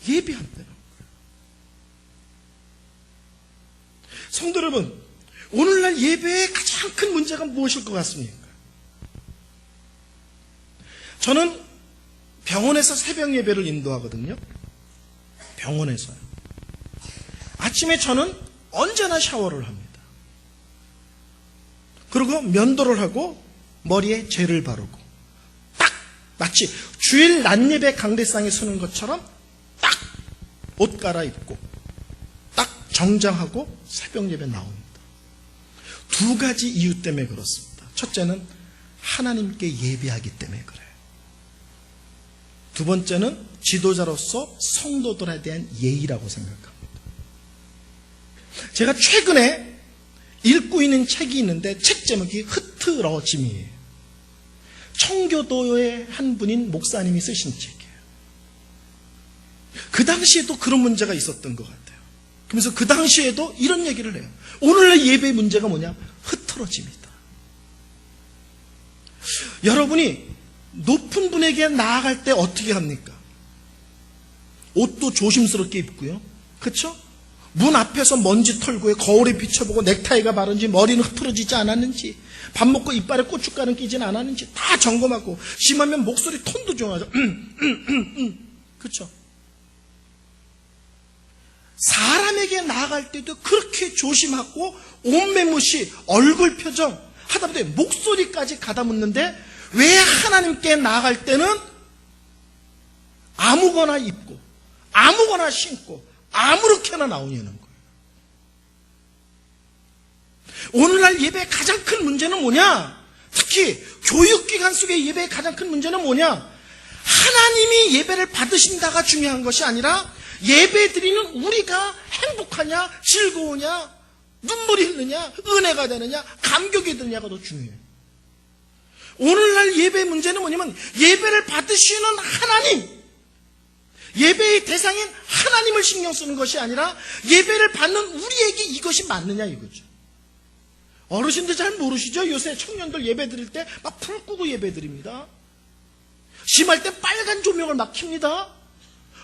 예배한다는 거예요. 성도 여러분, 오늘날 예배의 가장 큰 문제가 무엇일 것 같습니까? 저는 병원에서 새벽 예배를 인도하거든요. 병원에서요. 아침에 저는 언제나 샤워를 합니다. 그리고 면도를 하고 머리에 젤을 바르고, 딱 마치 주일 낮예배 강대상에 서는 것처럼 딱 옷 갈아입고 딱 정장하고 새벽 예배 나옵니다. 두 가지 이유 때문에 그렇습니다. 첫째는 하나님께 예배하기 때문에 그래요. 두 번째는 지도자로서 성도들에 대한 예의라고 생각합니다. 제가 최근에 읽고 있는 책이 있는데 책 제목이 흐트러짐이에요. 청교도의 한 분인 목사님이 쓰신 책이에요. 그 당시에도 그런 문제가 있었던 것 같아요. 그러면서 그 당시에도 이런 얘기를 해요. 오늘날 예배의 문제가 뭐냐? 흐트러짐이다. 여러분이 높은 분에게 나아갈 때 어떻게 합니까? 옷도 조심스럽게 입고요. 그렇죠? 문 앞에서 먼지 털고 거울에 비춰보고 넥타이가 바른지 머리는 흐트러지지 않았는지 밥 먹고 이빨에 고춧가루 끼진 않았는지 다 점검하고, 심하면 목소리 톤도 정하죠. 그렇죠? 사람에게 나아갈 때도 그렇게 조심하고 옷매무시, 얼굴 표정 하다못해 목소리까지 가다묻는데, 왜 하나님께 나아갈 때는 아무거나 입고 아무거나 신고 아무렇게나 나오냐는 거예요. 오늘날 예배의 가장 큰 문제는 뭐냐? 특히 교육기관 속의 예배의 가장 큰 문제는 뭐냐? 하나님이 예배를 받으신다가 중요한 것이 아니라 예배 드리는 우리가 행복하냐, 즐거우냐, 눈물이 흐르냐, 은혜가 되느냐, 감격이 되느냐가 더 중요해요. 오늘날 예배의 문제는 뭐냐면 예배를 받으시는 하나님, 예배의 대상인 하나님을 신경 쓰는 것이 아니라 예배를 받는 우리에게 이것이 맞느냐 이거죠. 어르신들 잘 모르시죠? 요새 청년들 예배 드릴 때 막 불 끄고 예배 드립니다. 심할 때 빨간 조명을 막 켭니다.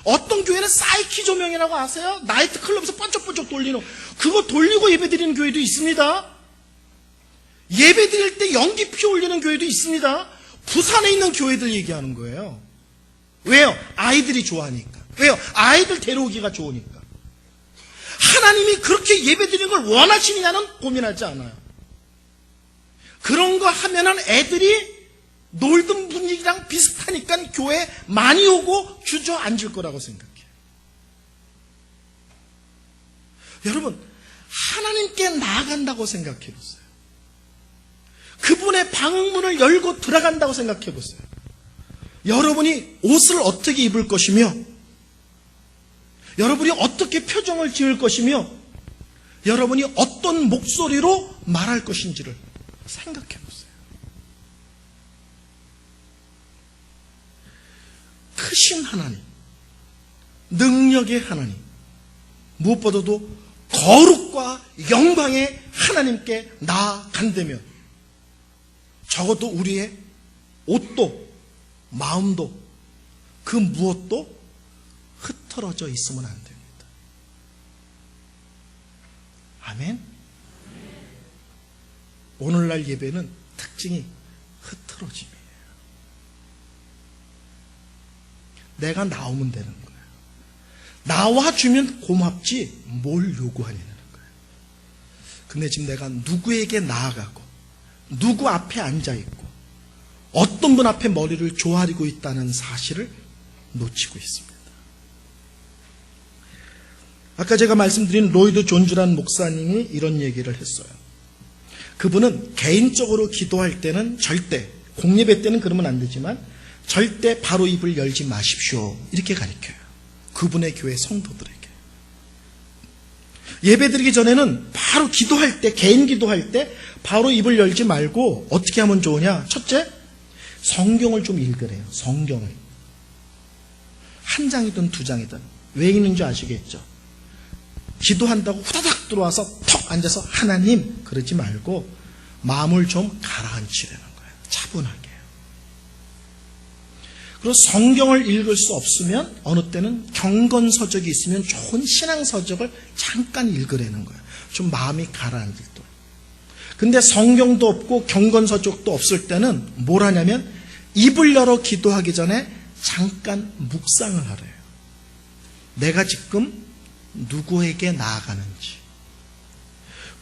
어떤 교회는 사이키 조명이라고 아세요? 나이트 클럽에서 번쩍번쩍 돌리는, 그거 돌리고 예배 드리는 교회도 있습니다. 예배 드릴 때 연기 피 올리는 교회도 있습니다. 부산에 있는 교회들 얘기하는 거예요. 왜요? 아이들이 좋아하니까. 왜요? 아이들 데려오기가 좋으니까. 하나님이 그렇게 예배 드리는 걸 원하시느냐는 고민하지 않아요. 그런 거 하면은 애들이 놀던 분위기랑 비슷하니까 교회 많이 오고 주저앉을 거라고 생각해요. 여러분, 하나님께 나아간다고 생각해 보세요. 그분의 방문을 열고 들어간다고 생각해 보세요. 여러분이 옷을 어떻게 입을 것이며, 여러분이 어떻게 표정을 지을 것이며, 여러분이 어떤 목소리로 말할 것인지를 생각해 보세요. 크신 하나님, 능력의 하나님, 무엇보다도 거룩과 영광의 하나님께 나아간다면 적어도 우리의 옷도 마음도 그 무엇도 흩어져 있으면 안 됩니다. 아멘. 오늘날 예배는 특징이 흐트러짐이에요. 내가 나오면 되는 거예요. 나와주면 고맙지 뭘 요구하냐는 거예요. 근데 지금 내가 누구에게 나아가고 누구 앞에 앉아있고 어떤 분 앞에 머리를 조아리고 있다는 사실을 놓치고 있습니다. 아까 제가 말씀드린 로이드 존즈라는 목사님이 이런 얘기를 했어요. 그분은 개인적으로 기도할 때는 절대, 공예배 때는 그러면 안 되지만 절대 바로 입을 열지 마십시오. 이렇게 가르쳐요. 그분의 교회 성도들에게. 예배드리기 전에는 바로 기도할 때, 개인 기도할 때 바로 입을 열지 말고 어떻게 하면 좋으냐? 첫째, 성경을 좀 읽으래요. 성경을. 한 장이든 두 장이든. 왜 읽는 줄 아시겠죠? 기도한다고 후다닥 들어와서 턱 앉아서 하나님 그러지 말고 마음을 좀 가라앉히라는 거예요. 차분하게. 그리고 성경을 읽을 수 없으면 어느 때는 경건서적이 있으면 좋은 신앙서적을 잠깐 읽으라는 거예요. 좀 마음이 가라앉을 때. 근데 성경도 없고 경건서적도 없을 때는 뭘 하냐면 입을 열어 기도하기 전에 잠깐 묵상을 하래요. 내가 지금 누구에게 나아가는지.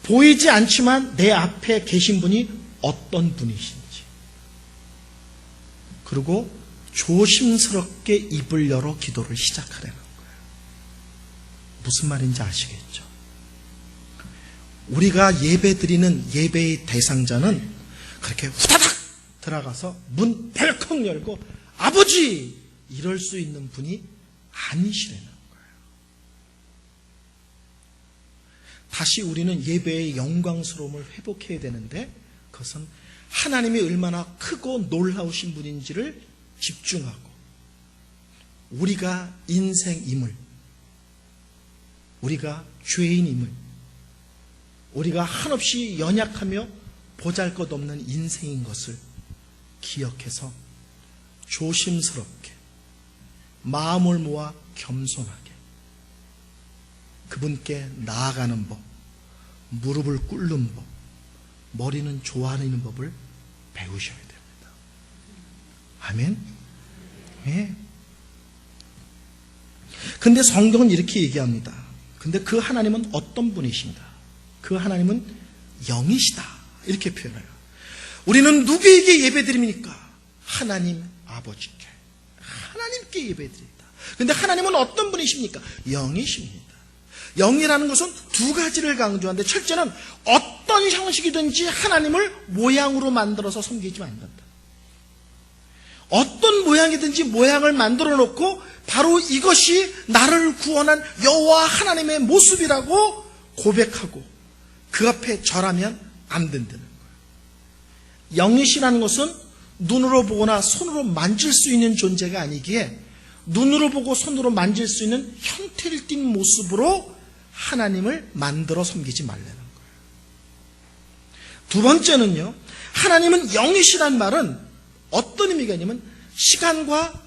보이지 않지만 내 앞에 계신 분이 어떤 분이신지. 그리고 조심스럽게 입을 열어 기도를 시작하라는 거예요. 무슨 말인지 아시겠죠? 우리가 예배 드리는 예배의 대상자는 그렇게 후다닥 들어가서 문 벌컥 열고 아버지! 이럴 수 있는 분이 아니시라는 거예요. 다시 우리는 예배의 영광스러움을 회복해야 되는데 그것은 하나님이 얼마나 크고 놀라우신 분인지를 집중하고 우리가 인생임을, 우리가 죄인임을, 우리가 한없이 연약하며 보잘것없는 인생인 것을 기억해서 조심스럽게 마음을 모아 겸손하게 그분께 나아가는 법, 무릎을 꿇는 법, 머리는 좋아하는 법을 배우셔야 됩니다. 아멘? 예. 근데 성경은 이렇게 얘기합니다. 근데 그 하나님은 어떤 분이신가? 그 하나님은 영이시다. 이렇게 표현해요. 우리는 누구에게 예배드립니까? 하나님 아버지께. 하나님께 예배드립니다. 근데 하나님은 어떤 분이십니까? 영이십니다. 영이라는 것은 두 가지를 강조하는데 첫째는 어떤 형식이든지 하나님을 모양으로 만들어서 섬기지 않는다. 어떤 모양이든지 모양을 만들어 놓고 바로 이것이 나를 구원한 여호와 하나님의 모습이라고 고백하고 그 앞에 절하면 안 된다는 거예요. 영이시라는 것은 눈으로 보거나 손으로 만질 수 있는 존재가 아니기에 눈으로 보고 손으로 만질 수 있는 형태를 띤 모습으로 하나님을 만들어 섬기지 말라는 거예요. 두 번째는요, 하나님은 영이시란 말은 어떤 의미가 있냐면 시간과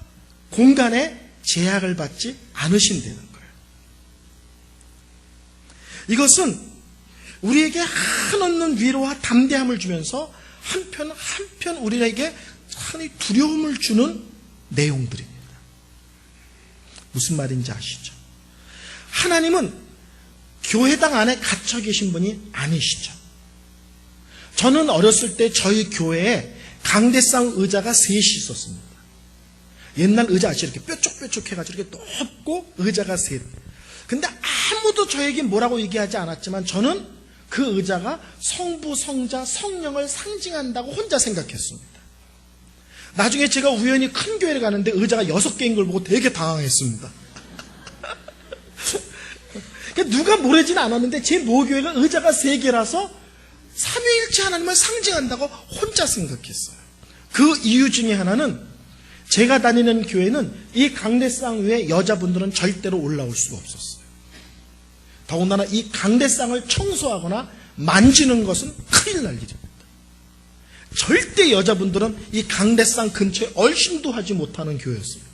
공간에 제약을 받지 않으신다는 거예요. 이것은 우리에게 한없는 위로와 담대함을 주면서 한편 우리에게 상당히 두려움을 주는 내용들입니다. 무슨 말인지 아시죠? 하나님은 교회당 안에 갇혀 계신 분이 아니시죠. 저는 어렸을 때 저희 교회에 강대상 의자가 셋이 있었습니다. 옛날 의자 아시죠? 이렇게 뾰족뾰족 해가지고 이렇게 높고 의자가 셋. 근데 아무도 저에게 뭐라고 얘기하지 않았지만 저는 그 의자가 성부, 성자, 성령을 상징한다고 혼자 생각했습니다. 나중에 제가 우연히 큰 교회를 가는데 의자가 6개인 걸 보고 되게 당황했습니다. 누가 모르진 않았는데 제 모교회가 의자가 3개라서 삼위일체 하나님을 상징한다고 혼자 생각했어요. 그 이유 중에 하나는 제가 다니는 교회는 이 강대상 위에 여자분들은 절대로 올라올 수가 없었어요. 더군다나 이 강대상을 청소하거나 만지는 것은 큰일 날 일입니다. 절대 여자분들은 이 강대상 근처에 얼씬도 하지 못하는 교회였습니다.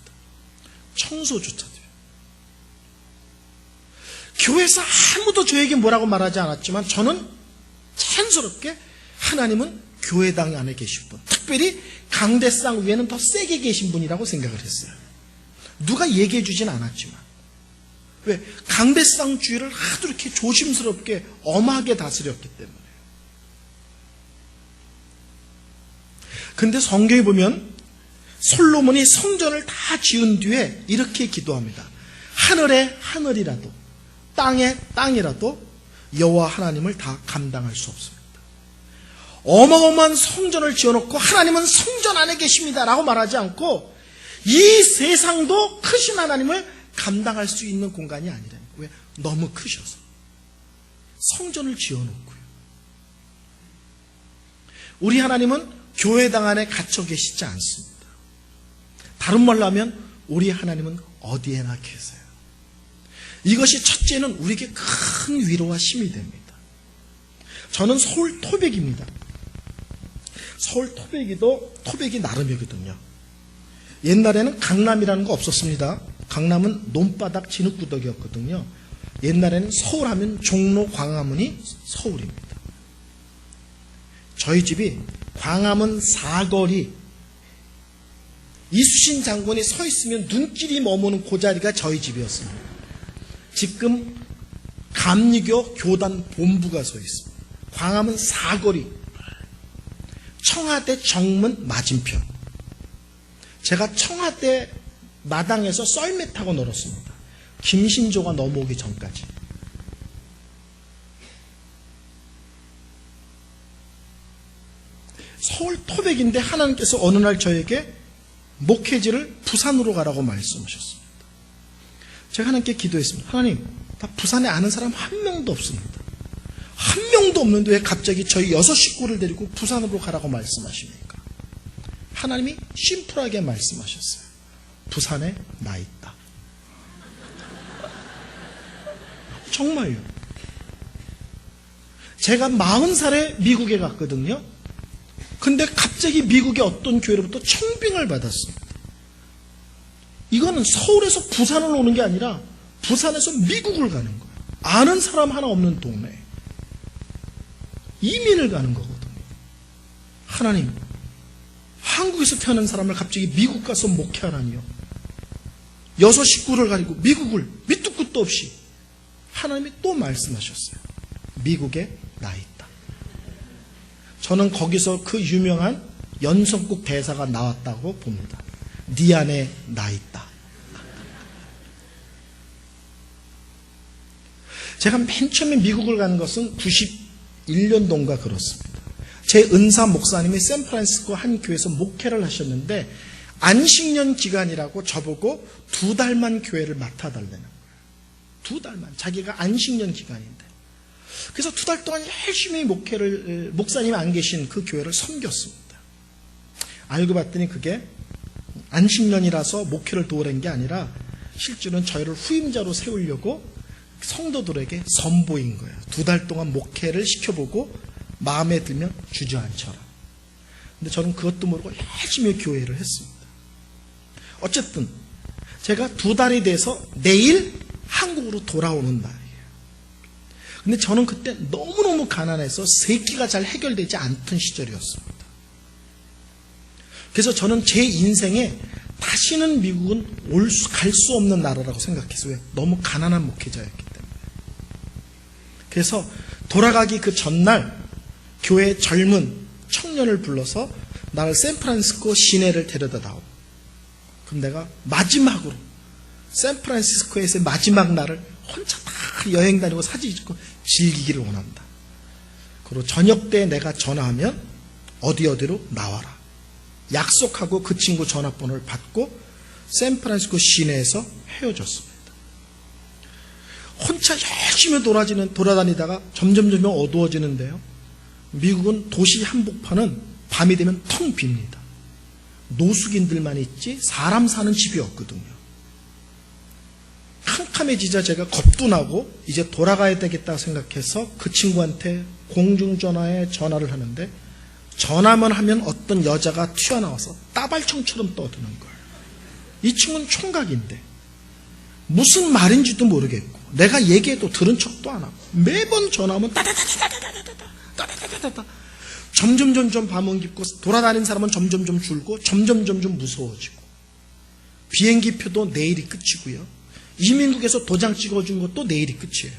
청소조차도요. 교회에서 아무도 저에게 뭐라고 말하지 않았지만 저는 자연스럽게 하나님은 교회당 안에 계신 분, 특별히 강대상 위에는 더 세게 계신 분이라고 생각을 했어요. 누가 얘기해 주진 않았지만. 왜? 강대상 주위를 하도 이렇게 조심스럽게 엄하게 다스렸기 때문에. 근데 성경에 보면 솔로몬이 성전을 다 지은 뒤에 이렇게 기도합니다. 하늘의 하늘이라도 땅이라도 여호와 하나님을 다 감당할 수 없습니다. 어마어마한 성전을 지어놓고 하나님은 성전 안에 계십니다 라고 말하지 않고 이 세상도 크신 하나님을 감당할 수 있는 공간이 아니라는 거예요. 왜? 너무 크셔서. 성전을 지어놓고요. 우리 하나님은 교회당 안에 갇혀 계시지 않습니다. 다른 말로 하면 우리 하나님은 어디에나 계세요. 이것이 첫째는 우리에게 큰 위로와 힘이 됩니다. 저는 서울 토백입니다. 서울 토백이 나름이거든요. 옛날에는 강남이라는 거 없었습니다. 강남은 논바닥 진흙구덕이었거든요. 옛날에는 서울하면 종로 광화문이 서울입니다. 저희 집이 광화문 사거리, 이수신 장군이 서 있으면 눈길이 머무는 그 자리가 저희 집이었습니다. 지금 감리교 교단 본부가 서 있습니다. 광화문 사거리, 청와대 정문 맞은편. 제가 청와대 마당에서 썰매 타고 놀았습니다. 김신조가 넘어오기 전까지. 서울 토백인데 하나님께서 어느 날 저에게 목회지를 부산으로 가라고 말씀하셨습니다. 제가 하나님께 기도했습니다. 하나님, 나 부산에 아는 사람 한 명도 없습니다. 한 명도 없는데 왜 갑자기 저희 6 식구를 데리고 부산으로 가라고 말씀하십니까? 하나님이 심플하게 말씀하셨어요. 부산에 나 있다. 정말요. 제가 40살에 미국에 갔거든요. 근데 갑자기 미국의 어떤 교회로부터 청빙을 받았습니다. 이거는 서울에서 부산을 오는 게 아니라 부산에서 미국을 가는 거예요. 아는 사람 하나 없는 동네에 이민을 가는 거거든요. 하나님, 한국에서 태어난 사람을 갑자기 미국 가서 목회하라니요. 6 식구를 가지고 미국을 밑도 끝도 없이 하나님이 또 말씀하셨어요. 미국에 나 있다. 저는 거기서 그 유명한 연성국 대사가 나왔다고 봅니다. 네 안에 나 있다. 제가 맨 처음에 미국을 가는 것은 91년도인가 그렇습니다. 제 은사 목사님이 샌프란시스코 한 교회에서 목회를 하셨는데 안식년 기간이라고 저보고 2달만 교회를 맡아달라는 거예요. 2달만. 자기가 안식년 기간인데. 그래서 2달 동안 열심히 목사님이 안 계신 그 교회를 섬겼습니다. 알고 봤더니 그게 안식년이라서 목회를 도우라는 게 아니라 실제로는 저희를 후임자로 세우려고 성도들에게 선보인 거예요. 2달 동안 목회를 시켜보고 마음에 들면 주저앉혀라. 근데 저는 그것도 모르고 열심히 교회를 했습니다. 어쨌든 제가 2달이 돼서 내일 한국으로 돌아오는 날이에요. 근데 저는 그때 너무너무 가난해서 세끼가 잘 해결되지 않던 시절이었습니다. 그래서 저는 제 인생에 다시는 미국은 갈 수 없는 나라라고 생각했어요. 왜? 너무 가난한 목회자였기 때문에. 그래서 돌아가기 그 전날 교회 젊은 청년을 불러서 나를 샌프란시스코 시내를 데려다다오. 그럼 내가 마지막으로 샌프란시스코에서의 마지막 날을 혼자 다 여행 다니고 사진 찍고 즐기기를 원한다. 그리고 저녁 때 내가 전화하면 어디로 나와라. 약속하고 그 친구 전화번호를 받고 샌프란시스코 시내에서 헤어졌습니다. 혼자 열심히 돌아다니다가 점점 어두워지는데요. 미국은 도시 한복판은 밤이 되면 텅 빕니다. 노숙인들만 있지 사람 사는 집이 없거든요. 캄캄해지자 제가 겁도 나고 이제 돌아가야 되겠다 생각해서 그 친구한테 공중전화에 전화를 하는데 전화만 하면 어떤 여자가 튀어나와서 따발총처럼 떠드는 거예요. 이 친구는 총각인데 무슨 말인지도 모르겠고 내가 얘기해도 들은 척도 안 하고 매번 전화하면 따다다다다다다다다다다 점점 밤은 깊고 돌아다니는 사람은 점점 줄고 점점 무서워지고 비행기표도 내일이 끝이고요. 이민국에서 도장 찍어준 것도 내일이 끝이에요.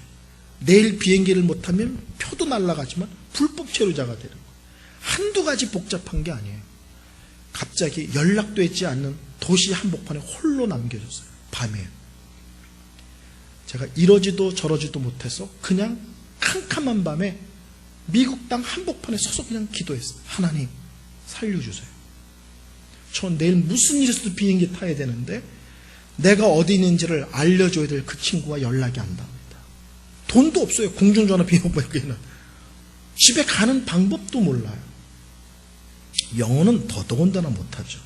내일 비행기를 못하면 표도 날아가지만 불법 체류자가 되는 거예요. 한두 가지 복잡한 게 아니에요. 갑자기 연락도 있지 않는 도시 한복판에 홀로 남겨졌어요. 밤에. 제가 이러지도 저러지도 못해서 그냥 캄캄한 밤에 미국 땅 한복판에 서서 그냥 기도했어요. 하나님 살려주세요. 전 내일 무슨 일이 있어도 비행기 타야 되는데 내가 어디 있는지를 알려줘야 될 그 친구와 연락이 안 납니다. 돈도 없어요. 공중전화 비용밖에는. 집에 가는 방법도 몰라요. 영어는 더더군다나 못하죠.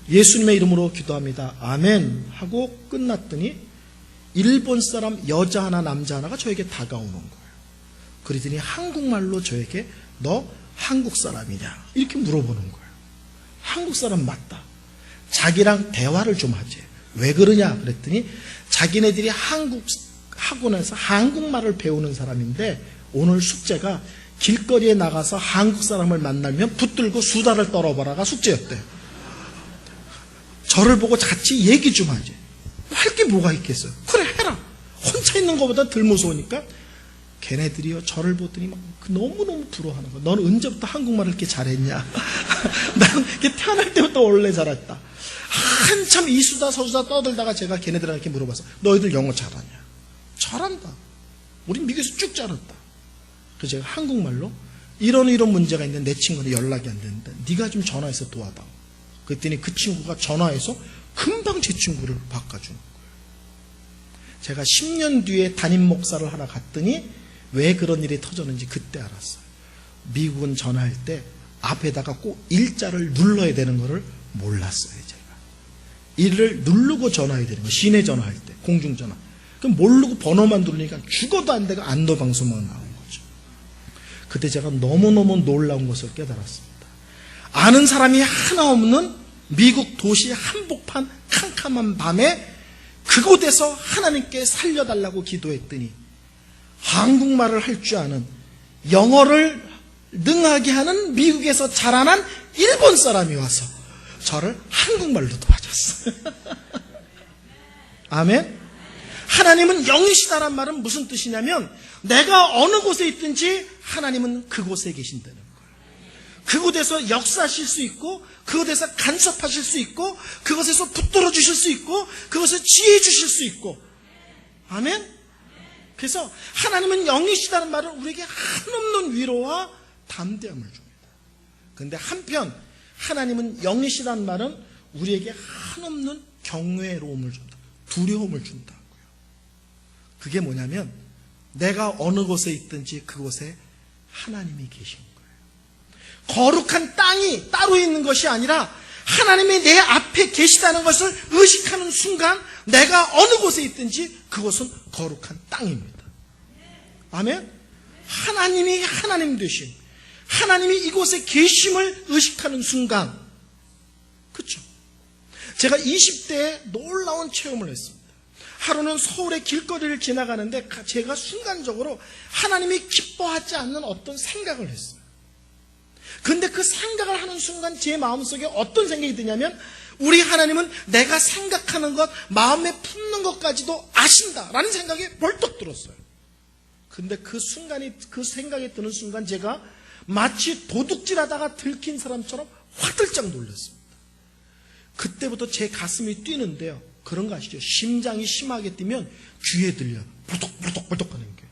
예수님의 이름으로 기도합니다. 아멘 하고 끝났더니 일본 사람 여자 하나 남자 하나가 저에게 다가오는 거예요. 그러더니 한국말로 저에게 너 한국 사람이냐 이렇게 물어보는 거예요. 한국 사람 맞다. 자기랑 대화를 좀 하지. 왜 그러냐 그랬더니 자기네들이 한국 학원에서 한국말을 배우는 사람인데 오늘 숙제가 길거리에 나가서 한국 사람을 만나면 붙들고 수다를 떨어봐라가 숙제였대요. 저를 보고 같이 얘기 좀 하지. 할 게 뭐가 있겠어요. 그래 해라. 혼자 있는 것보다 덜 무서우니까 걔네들이요 저를 보더니 막 너무너무 부러워하는 거야. 너는 언제부터 한국말을 이렇게 잘했냐. 나는 태어날 때부터 원래 잘했다. 한참 이수다 서수다 떠들다가 제가 걔네들한테 이렇게 물어봤어. 너희들 영어 잘하냐. 잘한다. 우린 미국에서 쭉 자랐다. 그래서 제가 한국말로 이런 문제가 있는데 내 친구는 연락이 안 되는데 네가 좀 전화해서 도와봐. 그랬더니 그 친구가 전화해서 금방 제 친구를 바꿔주는 거예요. 제가 10년 뒤에 담임 목사를 하러 갔더니 왜 그런 일이 터졌는지 그때 알았어요. 미국은 전화할 때 앞에다가 꼭 일자를 눌러야 되는 거를 몰랐어요. 제가 일을 누르고 전화해야 되는 거예요. 시내 전화할 때 공중전화. 그럼 모르고 번호만 누르니까 죽어도 안 되고 안도 방송만 나오는 거죠. 그때 제가 너무너무 놀라운 것을 깨달았습니다. 아는 사람이 하나 없는 미국 도시 한복판 캄캄한 밤에 그곳에서 하나님께 살려달라고 기도했더니 한국말을 할 줄 아는 영어를 능하게 하는 미국에서 자라난 일본 사람이 와서 저를 한국말로 도와줬어요. 아멘. 하나님은 영이시다란 말은 무슨 뜻이냐면 내가 어느 곳에 있든지 하나님은 그곳에 계신다는 거예요. 그곳에서 역사하실 수 있고 그곳에서 간섭하실 수 있고 그곳에서 붙들어 주실 수 있고 그곳에서 지혜 주실 수 있고. 아멘. 그래서 하나님은 영이시다는 말은 우리에게 한없는 위로와 담대함을 줍니다. 그런데 한편 하나님은 영이시다는 말은 우리에게 한없는 경외로움을 준다. 두려움을 준다고요. 그게 뭐냐면 내가 어느 곳에 있든지 그곳에 하나님이 계신 거예요. 거룩한 땅이 따로 있는 것이 아니라 하나님이 내 앞에 계시다는 것을 의식하는 순간 내가 어느 곳에 있든지 그곳은 거룩한 땅입니다. 아멘? 하나님이 하나님 되신 하나님이 이곳에 계심을 의식하는 순간 그렇죠? 제가 20대에 놀라운 체험을 했습니다. 하루는 서울의 길거리를 지나가는데 제가 순간적으로 하나님이 기뻐하지 않는 어떤 생각을 했어요. 근데 그 생각을 하는 순간 제 마음속에 어떤 생각이 드냐면 우리 하나님은 내가 생각하는 것, 마음에 품는 것까지도 아신다라는 생각이 벌떡 들었어요. 근데 그 생각이 드는 순간 제가 마치 도둑질하다가 들킨 사람처럼 화들짝 놀랐습니다. 그때부터 제 가슴이 뛰는데요. 그런 거 아시죠? 심장이 심하게 뛰면 귀에 들려. 볼떡볼떡 하는 게.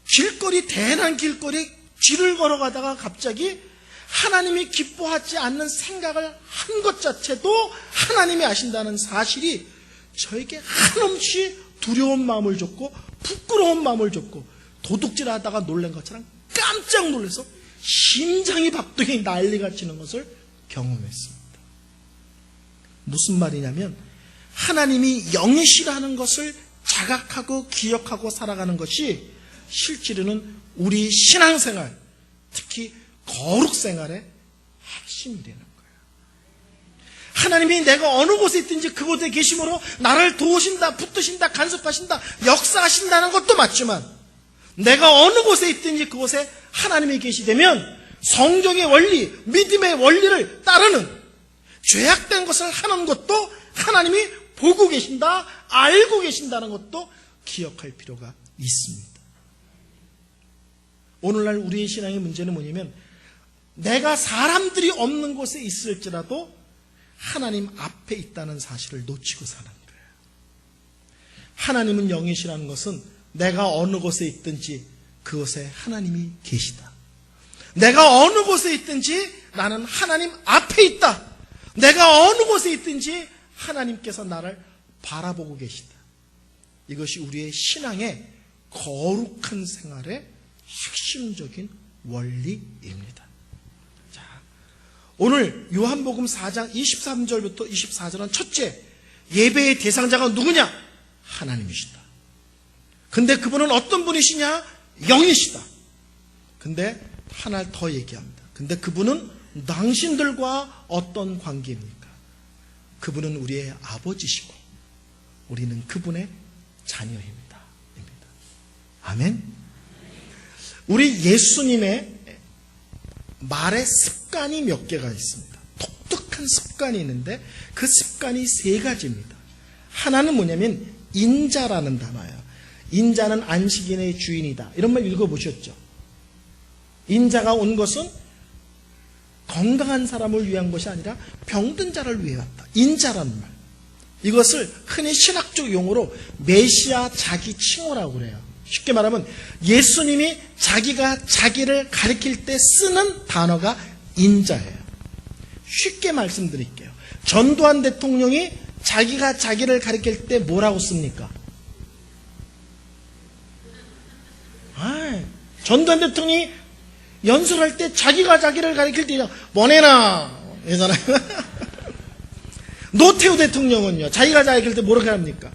길거리, 대난 길거리 길을 걸어가다가 갑자기 하나님이 기뻐하지 않는 생각을 한 것 자체도 하나님이 아신다는 사실이 저에게 한없이 두려운 마음을 줬고 부끄러운 마음을 줬고 도둑질하다가 놀란 것처럼 깜짝 놀라서 심장이 박동이 난리가 치는 것을 경험했습니다. 무슨 말이냐면 하나님이 영이시라는 것을 자각하고 기억하고 살아가는 것이 실제로는 우리 신앙생활, 특히 거룩생활의 핵심이 되는 거예요. 하나님이 내가 어느 곳에 있든지 그곳에 계심으로 나를 도우신다, 붙드신다, 간섭하신다, 역사하신다는 것도 맞지만 내가 어느 곳에 있든지 그곳에 하나님이 계시되면 성경의 원리, 믿음의 원리를 따르는 죄악된 것을 하는 것도 하나님이 보고 계신다, 알고 계신다는 것도 기억할 필요가 있습니다. 오늘날 우리의 신앙의 문제는 뭐냐면 내가 사람들이 없는 곳에 있을지라도 하나님 앞에 있다는 사실을 놓치고 사는 거예요. 하나님은 영이시라는 것은 내가 어느 곳에 있든지 그곳에 하나님이 계시다. 내가 어느 곳에 있든지 나는 하나님 앞에 있다. 내가 어느 곳에 있든지 하나님께서 나를 바라보고 계시다. 이것이 우리의 신앙의 거룩한 생활의 핵심적인 원리입니다. 자, 오늘 요한복음 4장 23절부터 24절은 첫째, 예배의 대상자가 누구냐? 하나님이시다. 근데 그분은 어떤 분이시냐? 영이시다. 근데 하나를 더 얘기합니다. 근데 그분은 당신들과 어떤 관계입니까? 그분은 우리의 아버지시고 우리는 그분의 자녀입니다. 아멘. 우리 예수님의 말의 습관이 몇 개가 있습니다. 독특한 습관이 있는데 그 습관이 세 가지입니다. 하나는 뭐냐면 인자라는 단어예요. 인자는 안식인의 주인이다. 이런 말 읽어보셨죠? 인자가 온 것은 건강한 사람을 위한 것이 아니라 병든 자를 위해 왔다. 인자라는 말. 이것을 흔히 신학적 용어로 메시아 자기 칭호라고 그래요. 쉽게 말하면 예수님이 자기가 자기를 가리킬 때 쓰는 단어가 인자예요. 쉽게 말씀드릴게요. 전두환 대통령이 자기가 자기를 가리킬 때 뭐라고 씁니까? 전두환 대통령이 연설할 때 자기가 자기를 가리킬 때 뭐네나 이러잖아요. 노태우 대통령은요, 자기가 자기를 때 뭐라고 합니까?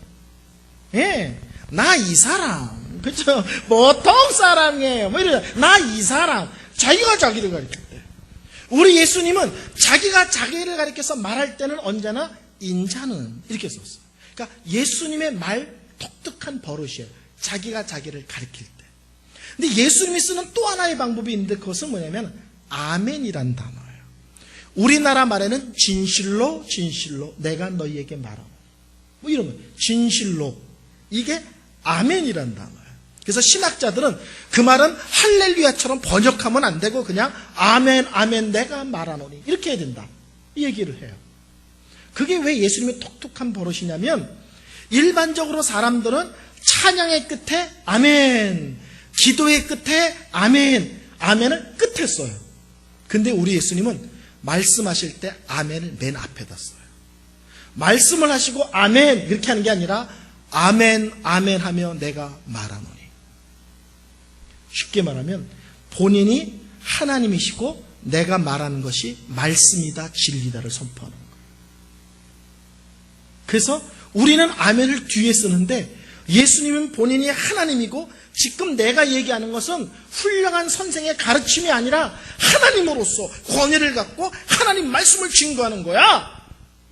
예, 나 이 사람, 그쵸? 보통 사람이에요. 뭐 이러잖아요. 나 이 사람. 자기가 자기를 가리킬 때. 우리 예수님은 자기가 자기를 가리켜서 말할 때는 언제나 인자는 이렇게 썼어요. 그러니까 예수님의 말 독특한 버릇이에요. 자기가 자기를 가리킬 때. 근데 예수님이 쓰는 또 하나의 방법이 있는데 그것은 뭐냐면 아멘이란 단어예요. 우리나라 말에는 진실로 진실로 내가 너희에게 말하고 뭐 이런 거 진실로 이게 아멘이란 단어예요. 그래서 신학자들은 그 말은 할렐루야처럼 번역하면 안 되고 그냥 아멘 아멘 내가 말하노니 이렇게 해야 된다 이 얘기를 해요. 그게 왜 예수님의 독특한 버릇이냐면 일반적으로 사람들은 찬양의 끝에 아멘, 기도의 끝에 아멘, 아멘을 끝에 써요. 근데 우리 예수님은 말씀하실 때 아멘을 맨 앞에다 써요. 말씀을 하시고 아멘 이렇게 하는 게 아니라 아멘 아멘 하며 내가 말하노니. 쉽게 말하면 본인이 하나님이시고 내가 말하는 것이 말씀이다 진리다를 선포하는 거예요. 그래서 우리는 아멘을 뒤에 쓰는데 예수님은 본인이 하나님이고 지금 내가 얘기하는 것은 훌륭한 선생의 가르침이 아니라 하나님으로서 권위를 갖고 하나님 말씀을 증거하는 거야.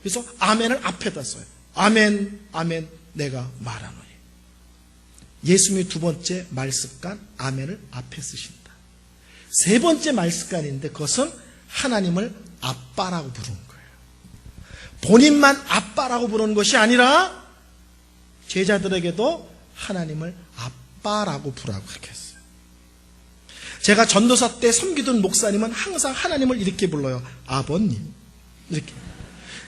그래서 아멘을 앞에다 써요. 아멘 아멘 내가 말하노니. 예수님의 두 번째 말습관 아멘을 앞에 쓰신다. 세 번째 말습관인데 그것은 하나님을 아빠라고 부르는 거예요. 본인만 아빠라고 부르는 것이 아니라 제자들에게도 하나님을 아빠라고 부르라고 그렇게 했어요. 제가 전도사 때 섬기던 목사님은 항상 하나님을 이렇게 불러요. 아버님 이렇게.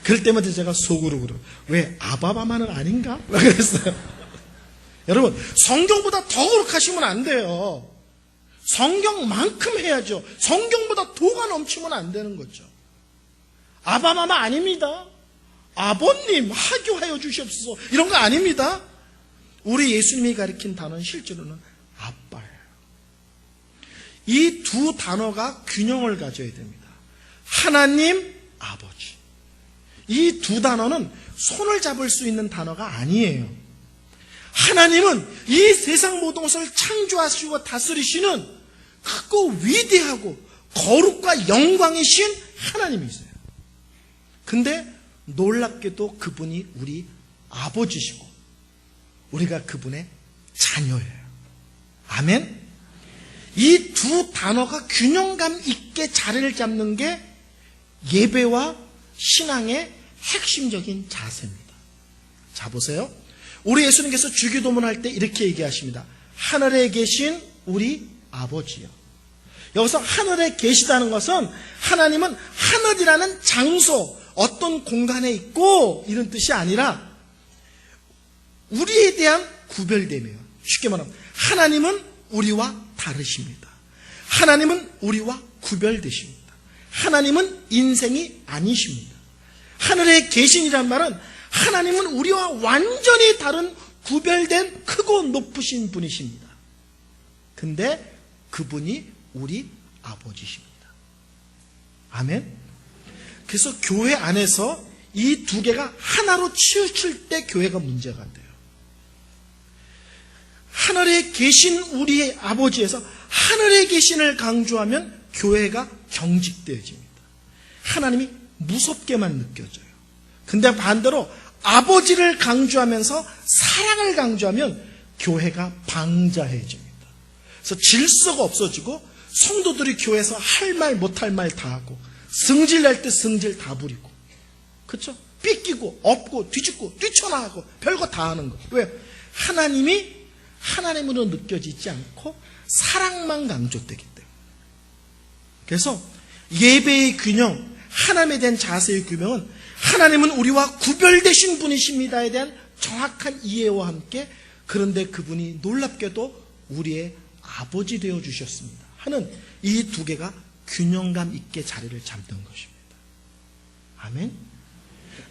그럴 때마다 제가 속으로 그래요. 왜 아바바만은 아닌가? 그랬어요. 여러분 성경보다 더 거룩하시면 안 돼요. 성경만큼 해야죠. 성경보다 도가 넘치면 안 되는 거죠. 아바마마 아닙니다. 아버님 하교하여 주시옵소서 이런 거 아닙니다. 우리 예수님이 가리킨 단어는 실제로는 아빠예요. 이 두 단어가 균형을 가져야 됩니다. 하나님, 아버지. 이 두 단어는 손을 잡을 수 있는 단어가 아니에요. 하나님은 이 세상 모든 것을 창조하시고 다스리시는 크고 위대하고 거룩과 영광이신 하나님이세요. 근데 놀랍게도 그분이 우리 아버지시고 우리가 그분의 자녀예요. 아멘? 이 두 단어가 균형감 있게 자리를 잡는 게 예배와 신앙의 핵심적인 자세입니다. 자 보세요. 우리 예수님께서 주기도문 할 때 이렇게 얘기하십니다. 하늘에 계신 우리 아버지요. 여기서 하늘에 계시다는 것은 하나님은 하늘이라는 장소, 어떤 공간에 있고 이런 뜻이 아니라 우리에 대한 구별됨이에요. 쉽게 말하면 하나님은 우리와 다르십니다. 하나님은 우리와 구별되십니다. 하나님은 인생이 아니십니다. 하늘에 계신이란 말은 하나님은 우리와 완전히 다른 구별된 크고 높으신 분이십니다. 근데 그분이 우리 아버지십니다. 아멘. 그래서 교회 안에서 이 두 개가 하나로 치우칠 때 교회가 문제가 돼요. 하늘에 계신 우리의 아버지에서 하늘에 계신을 강조하면 교회가 경직되어집니다. 하나님이 무섭게만 느껴져요. 근데 반대로 아버지를 강조하면서 사랑을 강조하면 교회가 방자해집니다. 그래서 질서가 없어지고 성도들이 교회에서 할 말 못할 말 다 하고 승질 날 때 승질 다 부리고, 그렇죠? 삐끼고 엎고 뒤집고 뛰쳐나가고 별거 다 하는 거. 왜? 하나님이 하나님으로 느껴지지 않고 사랑만 강조되기 때문에. 그래서 예배의 균형, 하나님에 대한 자세의 규명은 하나님은 우리와 구별되신 분이십니다에 대한 정확한 이해와 함께, 그런데 그분이 놀랍게도 우리의 아버지 되어 주셨습니다 하는 이 두 개가 균형감 있게 자리를 잡는 것입니다. 아멘.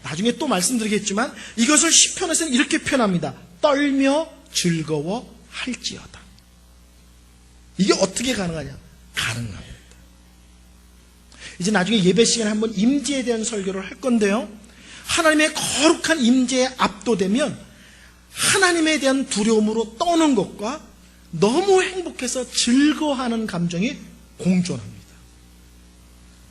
나중에 또 말씀드리겠지만 이것을 시편에서는 이렇게 표현합니다. 떨며 즐거워 할지어다. 이게 어떻게 가능하냐? 가능합니다. 이제 나중에 예배 시간에 한번 임재에 대한 설교를 할 건데요, 하나님의 거룩한 임재에 압도되면 하나님에 대한 두려움으로 떠는 것과 너무 행복해서 즐거워하는 감정이 공존합니다.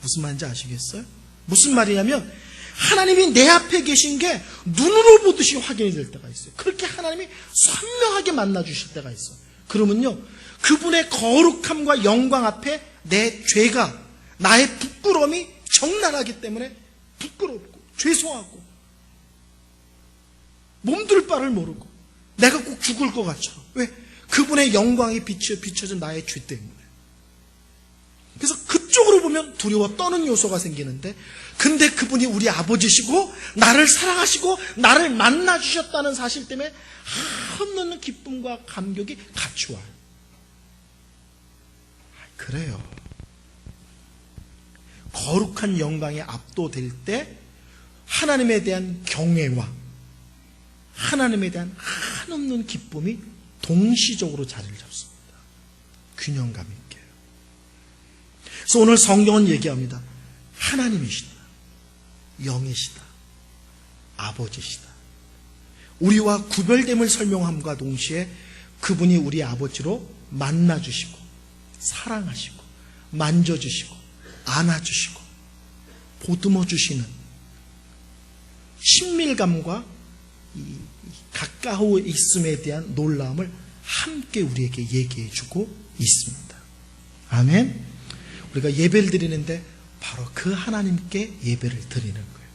무슨 말인지 아시겠어요? 무슨 말이냐면 하나님이 내 앞에 계신 게 눈으로 보듯이 확인이 될 때가 있어요. 그렇게 하나님이 선명하게 만나주실 때가 있어요. 그러면요, 그분의 거룩함과 영광 앞에 내 죄가, 나의 부끄러움이 적나라하기 때문에 부끄럽고 죄송하고 몸둘 바를 모르고 내가 꼭 죽을 것 같처럼. 왜? 그분의 영광이 비춰진 나의 죄 때문에. 그래서 그쪽으로 보면 두려워 떠는 요소가 생기는데, 근데 그분이 우리 아버지시고 나를 사랑하시고 나를 만나주셨다는 사실 때문에 한없는 기쁨과 감격이 같이 와요. 그래요. 거룩한 영광에 압도될 때 하나님에 대한 경외와 하나님에 대한 한없는 기쁨이 동시적으로 자리를 잡습니다. 균형감 있게요. 그래서 오늘 성경은 얘기합니다. 하나님이시다, 영이시다, 아버지시다. 우리와 구별됨을 설명함과 동시에 그분이 우리 아버지로 만나주시고 사랑하시고 만져주시고 안아주시고 보듬어주시는 친밀감과 이 가까워 있음에 대한 놀라움을 함께 우리에게 얘기해주고 있습니다. 아멘. 우리가 예배를 드리는데 바로 그 하나님께 예배를 드리는 거예요.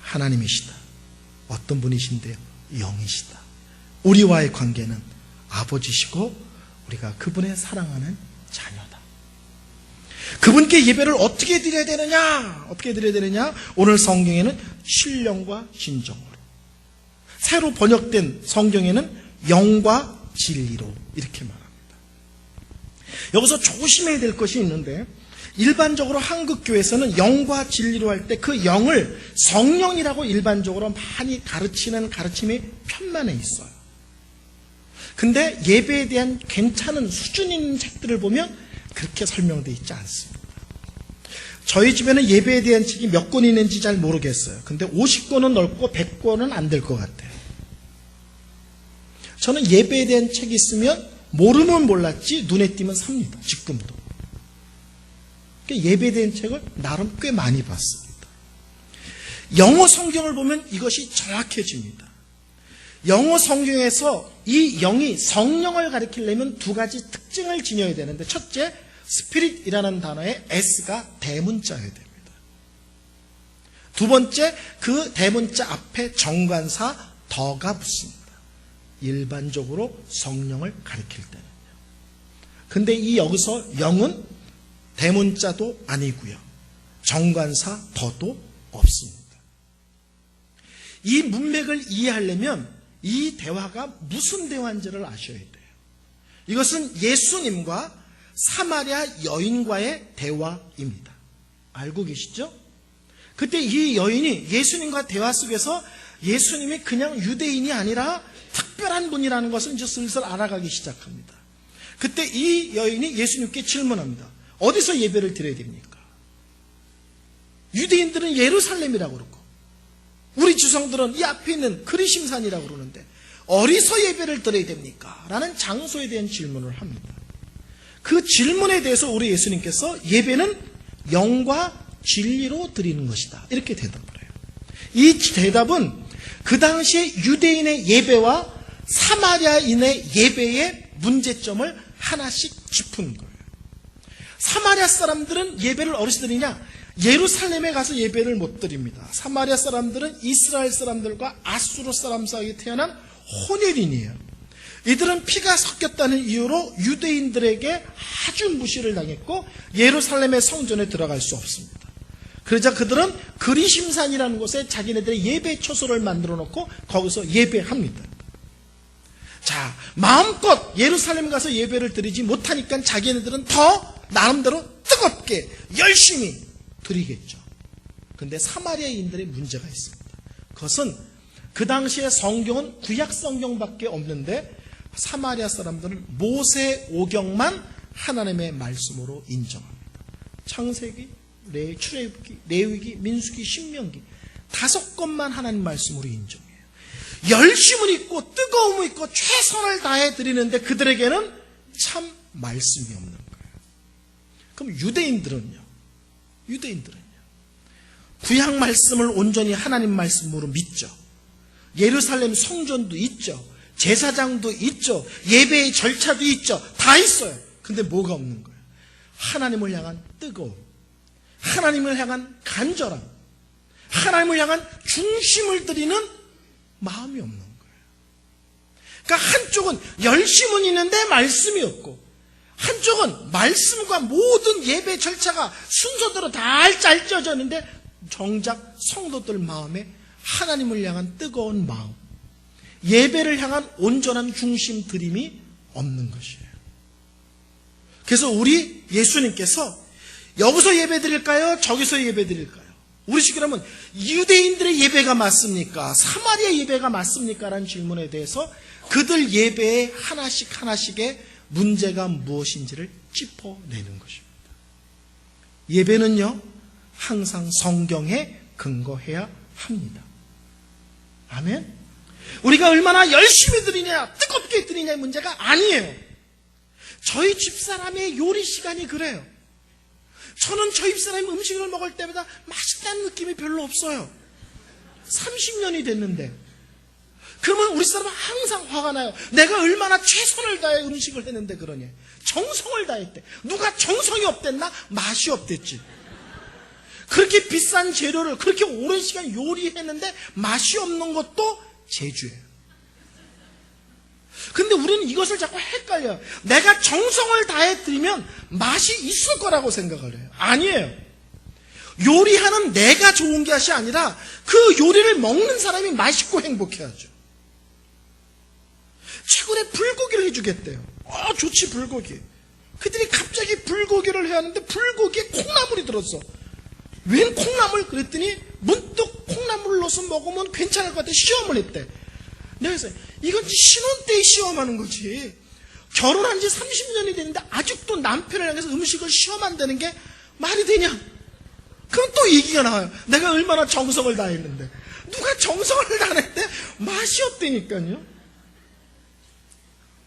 하나님이시다. 어떤 분이신데요? 영이시다. 우리와의 관계는 아버지시고 우리가 그분의 사랑하는 자녀다. 그분께 예배를 어떻게 드려야 되느냐? 어떻게 드려야 되느냐? 오늘 성경에는 신령과 진정으로, 새로 번역된 성경에는 영과 진리로 이렇게 말합니다. 여기서 조심해야 될 것이 있는데, 일반적으로 한국교회에서는 영과 진리로 할 때 그 영을 성령이라고 일반적으로 많이 가르치는 가르침이 편만해 있어요. 근데 예배에 대한 괜찮은 수준 있는 책들을 보면 그렇게 설명되어 있지 않습니다. 저희 집에는 예배에 대한 책이 몇 권 있는지 잘 모르겠어요. 근데 50권은 넓고 100권은 안 될 것 같아요. 저는 예배에 대한 책이 있으면 모르면 몰랐지 눈에 띄면 삽니다. 지금도. 예배에 대한 책을 나름 꽤 많이 봤습니다. 영어 성경을 보면 이것이 정확해집니다. 영어 성경에서 이 영이 성령을 가리키려면 두 가지 특징을 지녀야 되는데, 첫째, 스피릿이라는 단어에 S가 대문자여야 됩니다. 두 번째, 그 대문자 앞에 정관사 더가 붙습니다. 일반적으로 성령을 가리킬 때는요. 근데 이 여기서 영은 대문자도 아니고요, 정관사 더도 없습니다. 이 문맥을 이해하려면 이 대화가 무슨 대화인지를 아셔야 돼요. 이것은 예수님과 사마리아 여인과의 대화입니다. 알고 계시죠? 그때 이 여인이 예수님과 대화 속에서 예수님이 그냥 유대인이 아니라 특별한 분이라는 것을 이제 슬슬 알아가기 시작합니다. 그때 이 여인이 예수님께 질문합니다. 어디서 예배를 드려야 됩니까? 유대인들은 예루살렘이라고 그러고 우리 주성들은 이 앞에 있는 그리심산이라고 그러는데 어디서 예배를 드려야 됩니까? 라는 장소에 대한 질문을 합니다. 그 질문에 대해서 우리 예수님께서 예배는 영과 진리로 드리는 것이다, 이렇게 대답을 해요. 이 대답은 그 당시에 유대인의 예배와 사마리아인의 예배의 문제점을 하나씩 짚은 거예요. 사마리아 사람들은 예배를 어디서 드리냐? 예루살렘에 가서 예배를 못 드립니다. 사마리아 사람들은 이스라엘 사람들과 아수르 사람 사이에 태어난 혼혈인이에요. 이들은 피가 섞였다는 이유로 유대인들에게 아주 무시를 당했고 예루살렘의 성전에 들어갈 수 없습니다. 그러자 그들은 그리심산이라는 곳에 자기네들의 예배 처소를 만들어 놓고 거기서 예배합니다. 자, 마음껏 예루살렘 가서 예배를 드리지 못하니까 자기네들은 더 나름대로 뜨겁게 열심히 드리겠죠. 그런데 사마리아인들의 문제가 있습니다. 그것은 그 당시에 성경은 구약 성경밖에 없는데 사마리아 사람들은 모세 오경만 하나님의 말씀으로 인정합니다. 창세기, 출애굽기, 레위기, 민수기, 신명기 5권만 하나님 말씀으로 인정해요. 열심은 있고 뜨거움은 있고 최선을 다해 드리는데 그들에게는 참 말씀이 없는 거예요. 그럼 유대인들은요? 구약 말씀을 온전히 하나님 말씀으로 믿죠. 예루살렘 성전도 있죠. 제사장도 있죠. 예배의 절차도 있죠. 다 있어요. 근데 뭐가 없는 거예요? 하나님을 향한 뜨거움, 하나님을 향한 간절함, 하나님을 향한 중심을 드리는 마음이 없는 거예요. 그러니까 한쪽은 열심은 있는데 말씀이 없고, 한쪽은 말씀과 모든 예배 절차가 순서대로 다 잘 짜졌는데 정작 성도들 마음에 하나님을 향한 뜨거운 마음, 예배를 향한 온전한 중심 드림이 없는 것이에요. 그래서 우리 예수님께서 여기서 예배 드릴까요? 저기서 예배 드릴까요? 우리 식으로 하면 유대인들의 예배가 맞습니까? 사마리아 예배가 맞습니까? 라는 질문에 대해서 그들 예배의 하나씩의 문제가 무엇인지를 짚어내는 것입니다. 예배는요, 항상 성경에 근거해야 합니다. 아멘? 우리가 얼마나 열심히 드리냐, 뜨겁게 드리냐의 문제가 아니에요. 저희 집사람의 요리 시간이 그래요. 저는 저희 집사람이 음식을 먹을 때마다 맛있다는 느낌이 별로 없어요. 30년이 됐는데. 그러면 우리 사람은 항상 화가 나요. 내가 얼마나 최선을 다해 음식을 했는데 그러냐. 정성을 다했대. 누가 정성이 없댔나? 맛이 없댔지. 그렇게 비싼 재료를 그렇게 오랜 시간 요리했는데 맛이 없는 것도 재주예요. 근데 우리는 이것을 자꾸 헷갈려요. 내가 정성을 다해 드리면 맛이 있을 거라고 생각을 해요. 아니에요. 요리하는 내가 좋은 것이 아니라 그 요리를 먹는 사람이 맛있고 행복해하죠. 최근에 불고기를 해주겠대요. 좋지, 불고기. 그들이 갑자기 불고기를 해야 하는데 불고기에 콩나물이 들었어. 웬 콩나물? 그랬더니 문득 콩나물을 넣어서 먹으면 괜찮을 것 같아. 시험을 했대. 내가 그래서 이건 신혼 때 시험하는 거지. 결혼한 지 30년이 됐는데 아직도 남편을 향해서 음식을 시험한다는 게 말이 되냐? 그럼 또 얘기가 나와요. 내가 얼마나 정성을 다했는데. 누가 정성을 다했는데 맛이 없다니까요.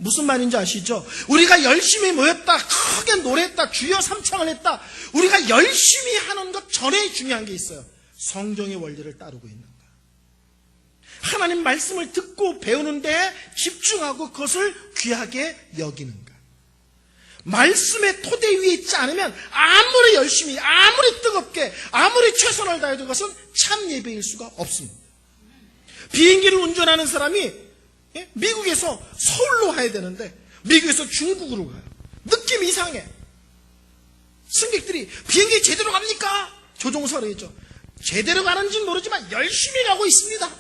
무슨 말인지 아시죠? 우리가 열심히 모였다, 크게 노래했다, 주여 삼창을 했다. 우리가 열심히 하는 것 전에 중요한 게 있어요. 성경의 원리를 따르고 있는 거예요. 하나님 말씀을 듣고 배우는데 집중하고 그것을 귀하게 여기는 거예요. 말씀의 토대 위에 있지 않으면 아무리 열심히, 아무리 뜨겁게, 아무리 최선을 다해도 그것은 참 예배일 수가 없습니다. 비행기를 운전하는 사람이 미국에서 서울로 가야 되는데 미국에서 중국으로 가요. 느낌 이상해. 승객들이 비행기 제대로 갑니까? 조종사로 했죠. 제대로 가는지는 모르지만 열심히 가고 있습니다.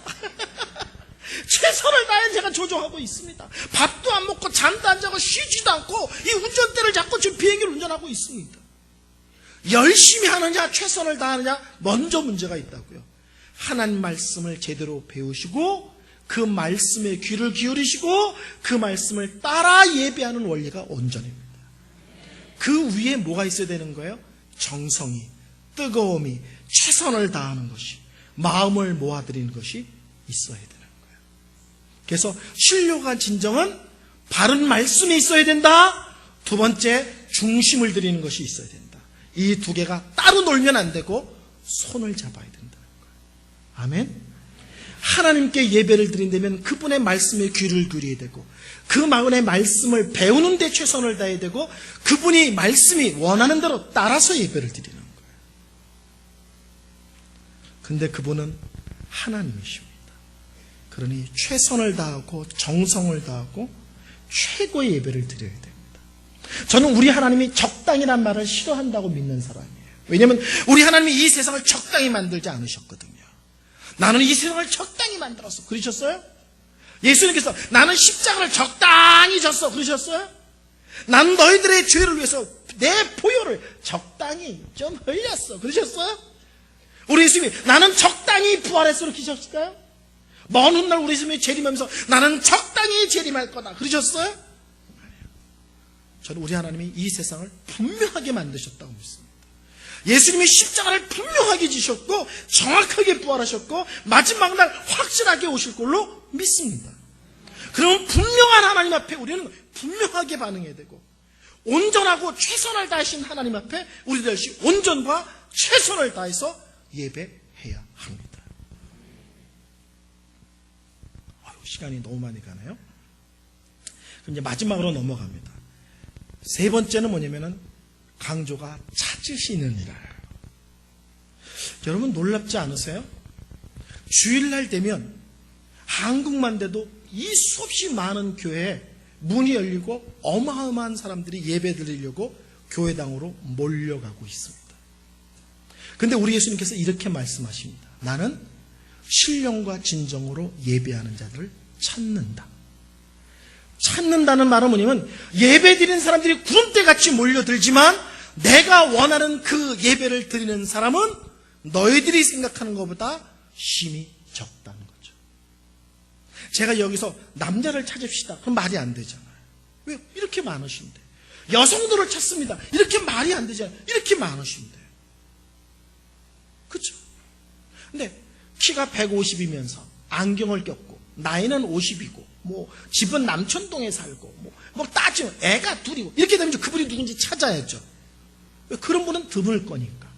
최선을 다해 제가 조종하고 있습니다. 밥도 안 먹고 잠도 안 자고 쉬지도 않고 이 운전대를 잡고 지금 비행기를 운전하고 있습니다. 열심히 하느냐 최선을 다하느냐 먼저 문제가 있다고요. 하나님 말씀을 제대로 배우시고 그 말씀에 귀를 기울이시고 그 말씀을 따라 예배하는 원리가 온전입니다. 그 위에 뭐가 있어야 되는 거예요? 정성이, 뜨거움이, 최선을 다하는 것이, 마음을 모아드리는 것이 있어야 되는 거예요. 그래서 신료가 진정은 바른 말씀이 있어야 된다. 두 번째, 중심을 드리는 것이 있어야 된다. 이 두 개가 따로 놀면 안 되고 손을 잡아야 된다는 거예요. 아멘. 하나님께 예배를 드린다면 그분의 말씀에 귀를 기울여야 되고 그 마음의 말씀을 배우는 데 최선을 다해야 되고 그분이 말씀이 원하는 대로 따라서 예배를 드리는 거예요. 근데 그분은 하나님이십니다. 그러니 최선을 다하고 정성을 다하고 최고의 예배를 드려야 됩니다. 저는 우리 하나님이 적당이란 말을 싫어한다고 믿는 사람이에요. 왜냐하면 우리 하나님이 이 세상을 적당히 만들지 않으셨거든요. 나는 이 세상을 적당히 만들었어. 그러셨어요? 예수님께서 나는 십자가를 적당히 졌어. 그러셨어요? 나는 너희들의 죄를 위해서 내 보혈을 적당히 좀 흘렸어. 그러셨어요? 우리 예수님이 나는 적당히 부활했어. 그렇게 하셨을까요? 먼 훗날 우리 예수님이 재림하면서 나는 적당히 재림할 거다. 그러셨어요? 저는 우리 하나님이 이 세상을 분명하게 만드셨다고 믿습니다. 예수님이 십자가를 분명하게 지셨고 정확하게 부활하셨고 마지막 날 확실하게 오실 걸로 믿습니다. 그러면 분명한 하나님 앞에 우리는 분명하게 반응해야 되고 온전하고 최선을 다하신 하나님 앞에 우리들 역시 온전과 최선을 다해서 예배해야 합니다. 시간이 너무 많이 가네요. 그럼 이제 마지막으로 넘어갑니다. 세 번째는 뭐냐면은 강조가 찾으시느니라. 여러분 놀랍지 않으세요? 주일날 되면 한국만 돼도 이 수없이 많은 교회에 문이 열리고 어마어마한 사람들이 예배 드리려고 교회당으로 몰려가고 있습니다. 근데 우리 예수님께서 이렇게 말씀하십니다. 나는 신령과 진정으로 예배하는 자들을 찾는다. 찾는다는 말은 뭐냐면 예배 드리는 사람들이 구름대같이 몰려들지만 내가 원하는 그 예배를 드리는 사람은 너희들이 생각하는 것보다 힘이 적다는 거죠. 제가 여기서 남자를 찾읍시다. 그럼 말이 안 되잖아요. 왜? 이렇게 많으신데. 여성들을 찾습니다. 이렇게 말이 안 되잖아요. 이렇게 많으신데. 그렇죠? 근데 키가 150이면서 안경을 꼈고 나이는 50이고 뭐 집은 남천동에 살고 뭐 따지면 애가 둘이고 이렇게 되면 그분이 누군지 찾아야죠. 왜? 그런 분은 드물 거니까.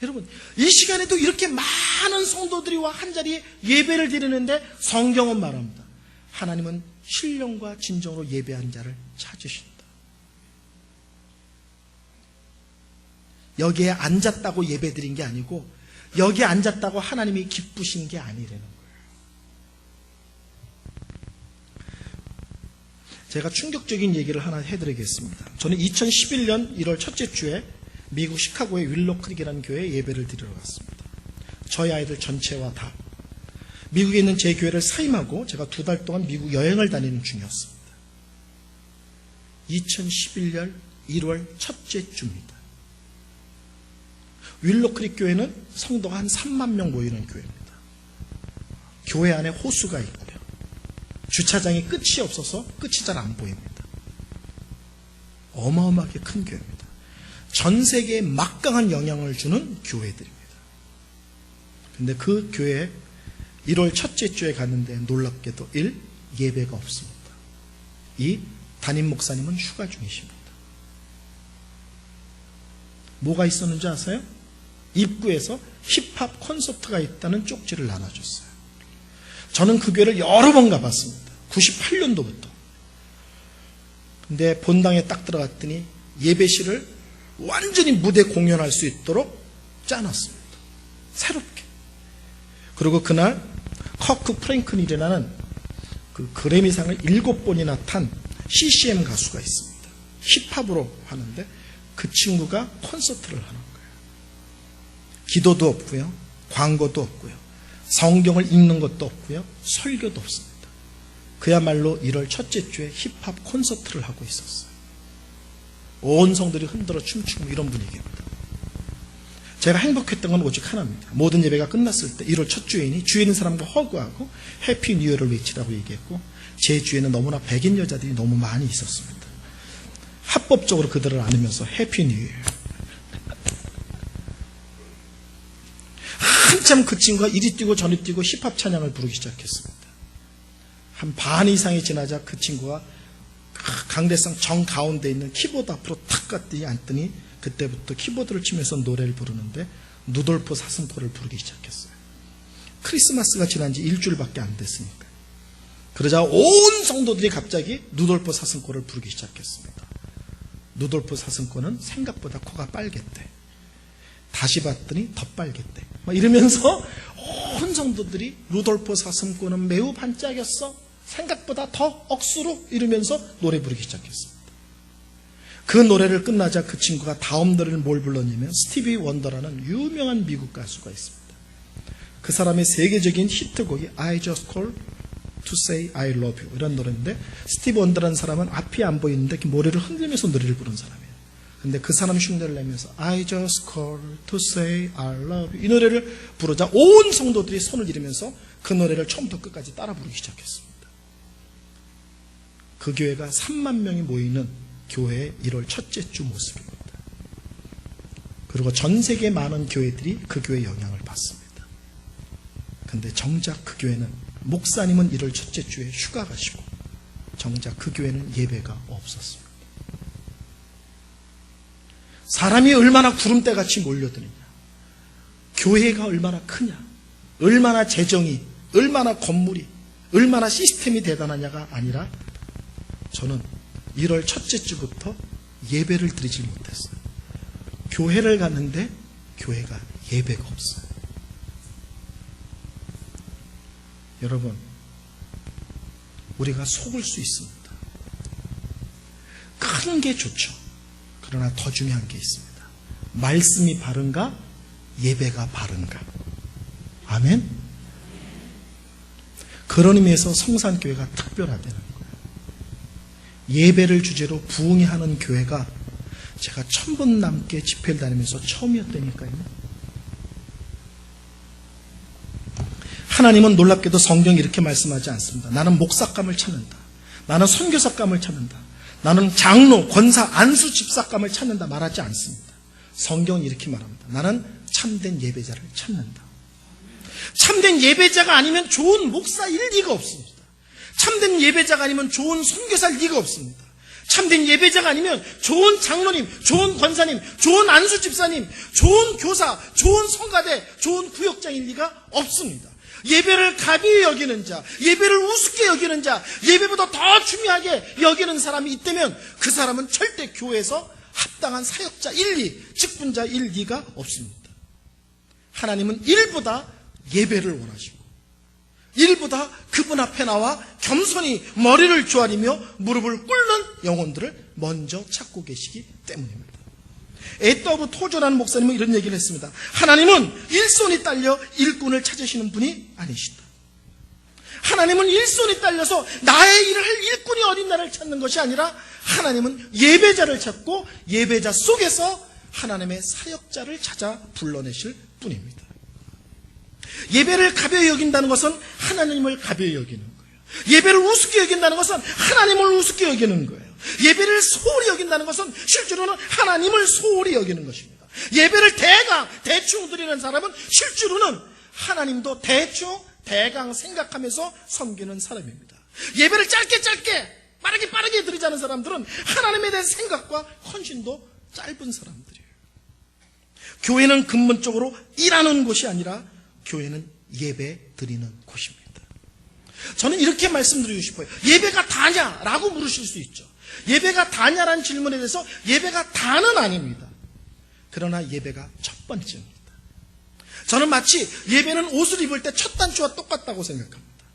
여러분 이 시간에도 이렇게 많은 성도들이와 한자리에 예배를 드리는데 성경은 말합니다. 하나님은 신령과 진정으로 예배한 자를 찾으신다. 여기에 앉았다고 예배 드린 게 아니고 여기에 앉았다고 하나님이 기쁘신 게 아니라는 거예요. 제가 충격적인 얘기를 하나 해드리겠습니다. 저는 2011년 1월 첫째 주에 미국 시카고의 윌로 크릭이라는 교회에 예배를 드리러 갔습니다. 저희 아이들 전체와 다. 미국에 있는 제 교회를 사임하고 제가 2달 동안 미국 여행을 다니는 중이었습니다. 2011년 1월 첫째 주입니다. 윌로 크릭 교회는 성도가 한 3만 명 모이는 교회입니다. 교회 안에 호수가 있고요. 주차장이 끝이 없어서 끝이 잘 안 보입니다. 어마어마하게 큰 교회입니다. 전 세계에 막강한 영향을 주는 교회들입니다. 근데 그 교회에 1월 첫째 주에 갔는데 놀랍게도 예배가 없습니다. 이 담임 목사님은 휴가 중이십니다. 뭐가 있었는지 아세요? 입구에서 힙합 콘서트가 있다는 쪽지를 나눠줬어요. 저는 그 교회를 여러 번 가봤습니다. 98년도부터. 근데 본당에 딱 들어갔더니 예배실을 완전히 무대 공연할 수 있도록 짜놨습니다. 새롭게. 그리고 그날 커크 프랭클린이라는 그 그래미상을 7번이나 탄 CCM 가수가 있습니다. 힙합으로 하는데 그 친구가 콘서트를 하는 거예요. 기도도 없고요. 광고도 없고요. 성경을 읽는 것도 없고요. 설교도 없습니다. 그야말로 1월 첫째 주에 힙합 콘서트를 하고 있었어요. 온 성들이 흔들어 춤추고 이런 분위기입니다. 제가 행복했던 건 오직 하나입니다. 모든 예배가 끝났을 때 1월 첫 주일이니 주에 있는 사람과 허구하고 해피 뉴 이어를 외치라고 얘기했고, 제 주에는 너무나 백인 여자들이 너무 많이 있었습니다. 합법적으로 그들을 안으면서 해피 뉴 이어. 한참 그 친구가 이리 뛰고 저리 뛰고 힙합 찬양을 부르기 시작했습니다. 한 반 이상이 지나자 그 친구가 강대상 정가운데 있는 키보드 앞으로 탁 갔더니 앉더니 그때부터 키보드를 치면서 노래를 부르는데 누돌프 사슴코를 부르기 시작했어요. 크리스마스가 지난 지 일주일밖에 안 됐으니까. 그러자 온 성도들이 갑자기 누돌프 사슴코를 부르기 시작했습니다. 누돌프 사슴코는 생각보다 코가 빨갰대. 다시 봤더니 더 빨갰대. 막 이러면서 온 성도들이 루돌프 사슴코는 매우 반짝였어. 생각보다 더 억수로 이러면서 노래 부르기 시작했습니다. 그 노래를 끝나자 그 친구가 다음 노래를 뭘 불렀냐면 스티비 원더라는 유명한 미국 가수가 있습니다. 그 사람의 세계적인 히트곡이 I just call to say I love you 이런 노래인데, 스티비 원더라는 사람은 앞이 안 보이는데 머리를 흔들면서 노래를 부른 사람이에요. 근데 그 사람 흉내를 내면서 I just call to say I love you 이 노래를 부르자 온 성도들이 손을 이르면서 그 노래를 처음부터 끝까지 따라 부르기 시작했습니다. 그 교회가 3만 명이 모이는 교회의 1월 첫째 주 모습입니다. 그리고 전 세계 많은 교회들이 그 교회의 영향을 받습니다. 그런데 정작 그 교회는, 목사님은 1월 첫째 주에 휴가 가시고 정작 그 교회는 예배가 없었습니다. 사람이 얼마나 구름대같이 몰려드느냐, 교회가 얼마나 크냐, 얼마나 재정이, 얼마나 건물이, 얼마나 시스템이 대단하냐가 아니라, 저는 1월 첫째 주부터 예배를 드리지 못했어요. 교회를 갔는데 교회가 예배가 없어요. 여러분, 우리가 속을 수 있습니다. 큰 게 좋죠. 그러나 더 중요한 게 있습니다. 말씀이 바른가? 예배가 바른가? 아멘? 그런 의미에서 성산교회가 특별하다는 거예요. 예배를 주제로 부흥이 하는 교회가 제가 1000번 넘게 집회를 다니면서 처음이었다니까요. 하나님은 놀랍게도 성경이 이렇게 말씀하지 않습니다. 나는 목사감을 찾는다. 나는 선교사감을 찾는다. 나는 장로, 권사, 안수 집사감을 찾는다 말하지 않습니다. 성경은 이렇게 말합니다. 나는 참된 예배자를 찾는다. 참된 예배자가 아니면 좋은 목사일 리가 없습니다. 참된 예배자가 아니면 좋은 선교사일 리가 없습니다. 참된 예배자가 아니면 좋은 장로님, 좋은 권사님, 좋은 안수 집사님, 좋은 교사, 좋은 성가대, 좋은 구역장일 리가 없습니다. 예배를 가비히 여기는 자, 예배를 우습게 여기는 자, 예배보다 더 중요하게 여기는 사람이 있다면 그 사람은 절대 교회에서 합당한 사역자 1, 2, 직분자 1, 2가 없습니다. 하나님은 일보다 예배를 원하시고, 일보다 그분 앞에 나와 겸손히 머리를 조아리며 무릎을 꿇는 영혼들을 먼저 찾고 계시기 때문입니다. 에더브 토저라는 목사님은 이런 얘기를 했습니다. 하나님은 일손이 딸려 일꾼을 찾으시는 분이 아니시다. 하나님은 일손이 딸려서 나의 일을 할 일꾼이 어딘가를 찾는 것이 아니라, 하나님은 예배자를 찾고 예배자 속에서 하나님의 사역자를 찾아 불러내실 분입니다. 예배를 가벼이 여긴다는 것은 하나님을 가벼이 여기는 거예요. 예배를 우습게 여긴다는 것은 하나님을 우습게 여기는 거예요. 예배를 소홀히 여긴다는 것은 실제로는 하나님을 소홀히 여기는 것입니다. 예배를 대충 드리는 사람은 실제로는 하나님도 대강 생각하면서 섬기는 사람입니다. 예배를 짧게 빠르게 드리자는 사람들은 하나님에 대한 생각과 헌신도 짧은 사람들이에요. 교회는 근본적으로 일하는 곳이 아니라 교회는 예배 드리는 곳입니다. 저는 이렇게 말씀드리고 싶어요. 예배가 다냐라고 물으실 수 있죠. 예배가 다냐라는 질문에 대해서 예배가 다는 아닙니다. 그러나 예배가 첫 번째입니다. 저는 마치 예배는 옷을 입을 때 첫 단추와 똑같다고 생각합니다.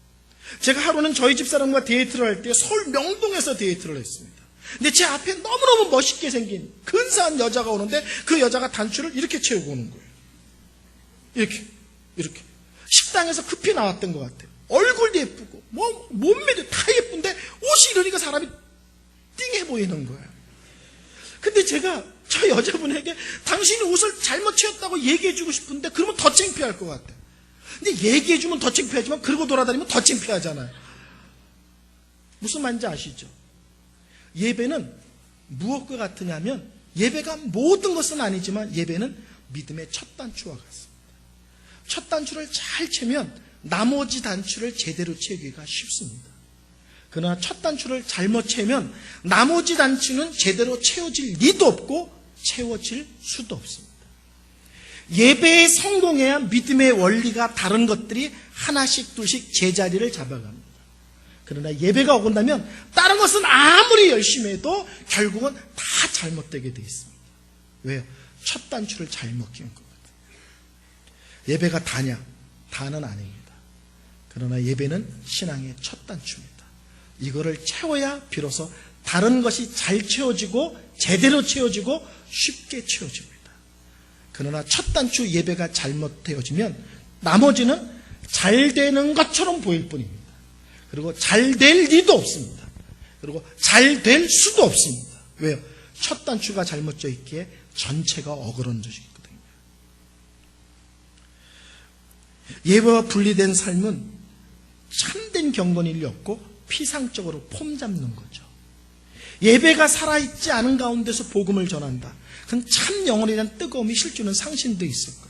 제가 하루는 저희 집사람과 데이트를 할 때 서울 명동에서 데이트를 했습니다. 근데 제 앞에 너무너무 멋있게 생긴 근사한 여자가 오는데 그 여자가 단추를 이렇게 채우고 오는 거예요. 이렇게 식당에서 급히 나왔던 것 같아요. 얼굴도 예쁘고 몸매도 다 예쁜데 옷이 이러니까 사람이 띵해 보이는 거예요. 근데 제가 저 여자분에게 당신이 옷을 잘못 채웠다고 얘기해주고 싶은데 그러면 더 창피할 것 같아요. 근데 얘기해주면 더 창피하지만 그러고 돌아다니면 더 창피하잖아요. 무슨 말인지 아시죠? 예배는 무엇과 같으냐면 예배가 모든 것은 아니지만 예배는 믿음의 첫 단추와 같습니다. 첫 단추를 잘 채면 나머지 단추를 제대로 채우기가 쉽습니다. 그러나 첫 단추를 잘못 채우면 나머지 단추는 제대로 채워질 리도 없고 채워질 수도 없습니다. 예배에 성공해야 믿음의 원리가 다른 것들이 하나씩 둘씩 제자리를 잡아갑니다. 그러나 예배가 어긋나면 다른 것은 아무리 열심히 해도 결국은 다 잘못되게 되어 있습니다. 왜요? 첫 단추를 잘못 끼운 거거든요. 예배가 다냐? 다는 아닙니다. 그러나 예배는 신앙의 첫 단추입니다. 이거를 채워야 비로소 다른 것이 잘 채워지고 제대로 채워지고 쉽게 채워집니다. 그러나 첫 단추 예배가 잘못되어지면 나머지는 잘 되는 것처럼 보일 뿐입니다. 그리고 잘 될 리도 없습니다. 그리고 잘 될 수도 없습니다. 왜요? 첫 단추가 잘못져 있기에 전체가 어그러져 있거든요. 예배와 분리된 삶은 참된 경건일이 없고 피상적으로 폼 잡는 거죠. 예배가 살아있지 않은 가운데서 복음을 전한다. 그건 참 영혼에 대한 뜨거움이 실주는 상신도 있을 거예요.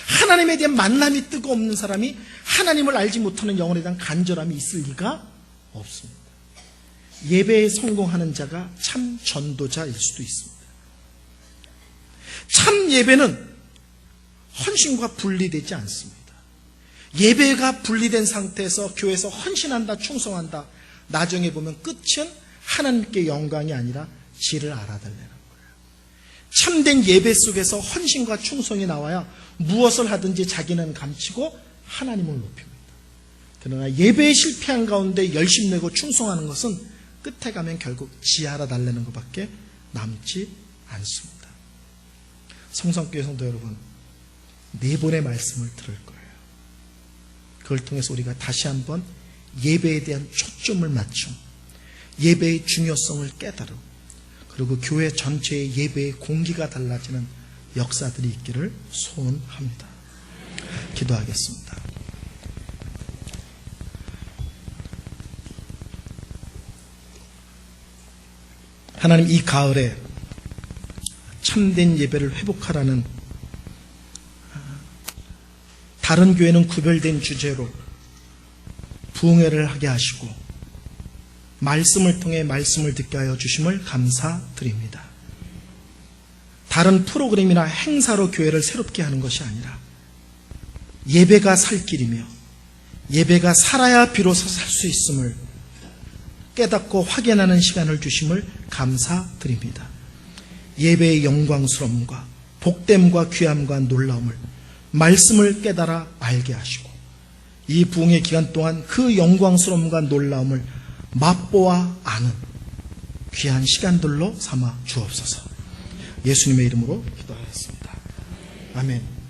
하나님에 대한 만남이 뜨거운 사람이 하나님을 알지 못하는 영혼에 대한 간절함이 있을 리가 없습니다. 예배에 성공하는 자가 참 전도자일 수도 있습니다. 참 예배는 헌신과 분리되지 않습니다. 예배가 분리된 상태에서 교회에서 헌신한다, 충성한다. 나중에 보면 끝은 하나님께 영광이 아니라 지를 알아달라는 거예요. 참된 예배 속에서 헌신과 충성이 나와야 무엇을 하든지 자기는 감추고 하나님을 높입니다. 그러나 예배에 실패한 가운데 열심 내고 충성하는 것은 끝에 가면 결국 지 알아달라는 것밖에 남지 않습니다. 성성교회 성도 여러분, 네 번의 말씀을 들을 거예요. 그걸 통해서 우리가 다시 한번 예배에 대한 초점을 맞춤, 예배의 중요성을 깨달음, 그리고 교회 전체의 예배의 공기가 달라지는 역사들이 있기를 소원합니다. 기도하겠습니다. 하나님, 이 가을에 참된 예배를 회복하라는 다른 교회는 구별된 주제로 부흥회를 하게 하시고 말씀을 통해 말씀을 듣게 하여 주심을 감사드립니다. 다른 프로그램이나 행사로 교회를 새롭게 하는 것이 아니라 예배가 살 길이며 예배가 살아야 비로소 살 수 있음을 깨닫고 확인하는 시간을 주심을 감사드립니다. 예배의 영광스러움과 복됨과 귀함과 놀라움을 말씀을 깨달아 알게 하시고 이 부흥의 기간 동안 그 영광스러움과 놀라움을 맛보아 아는 귀한 시간들로 삼아 주옵소서. 예수님의 이름으로 기도하였습니다. 아멘.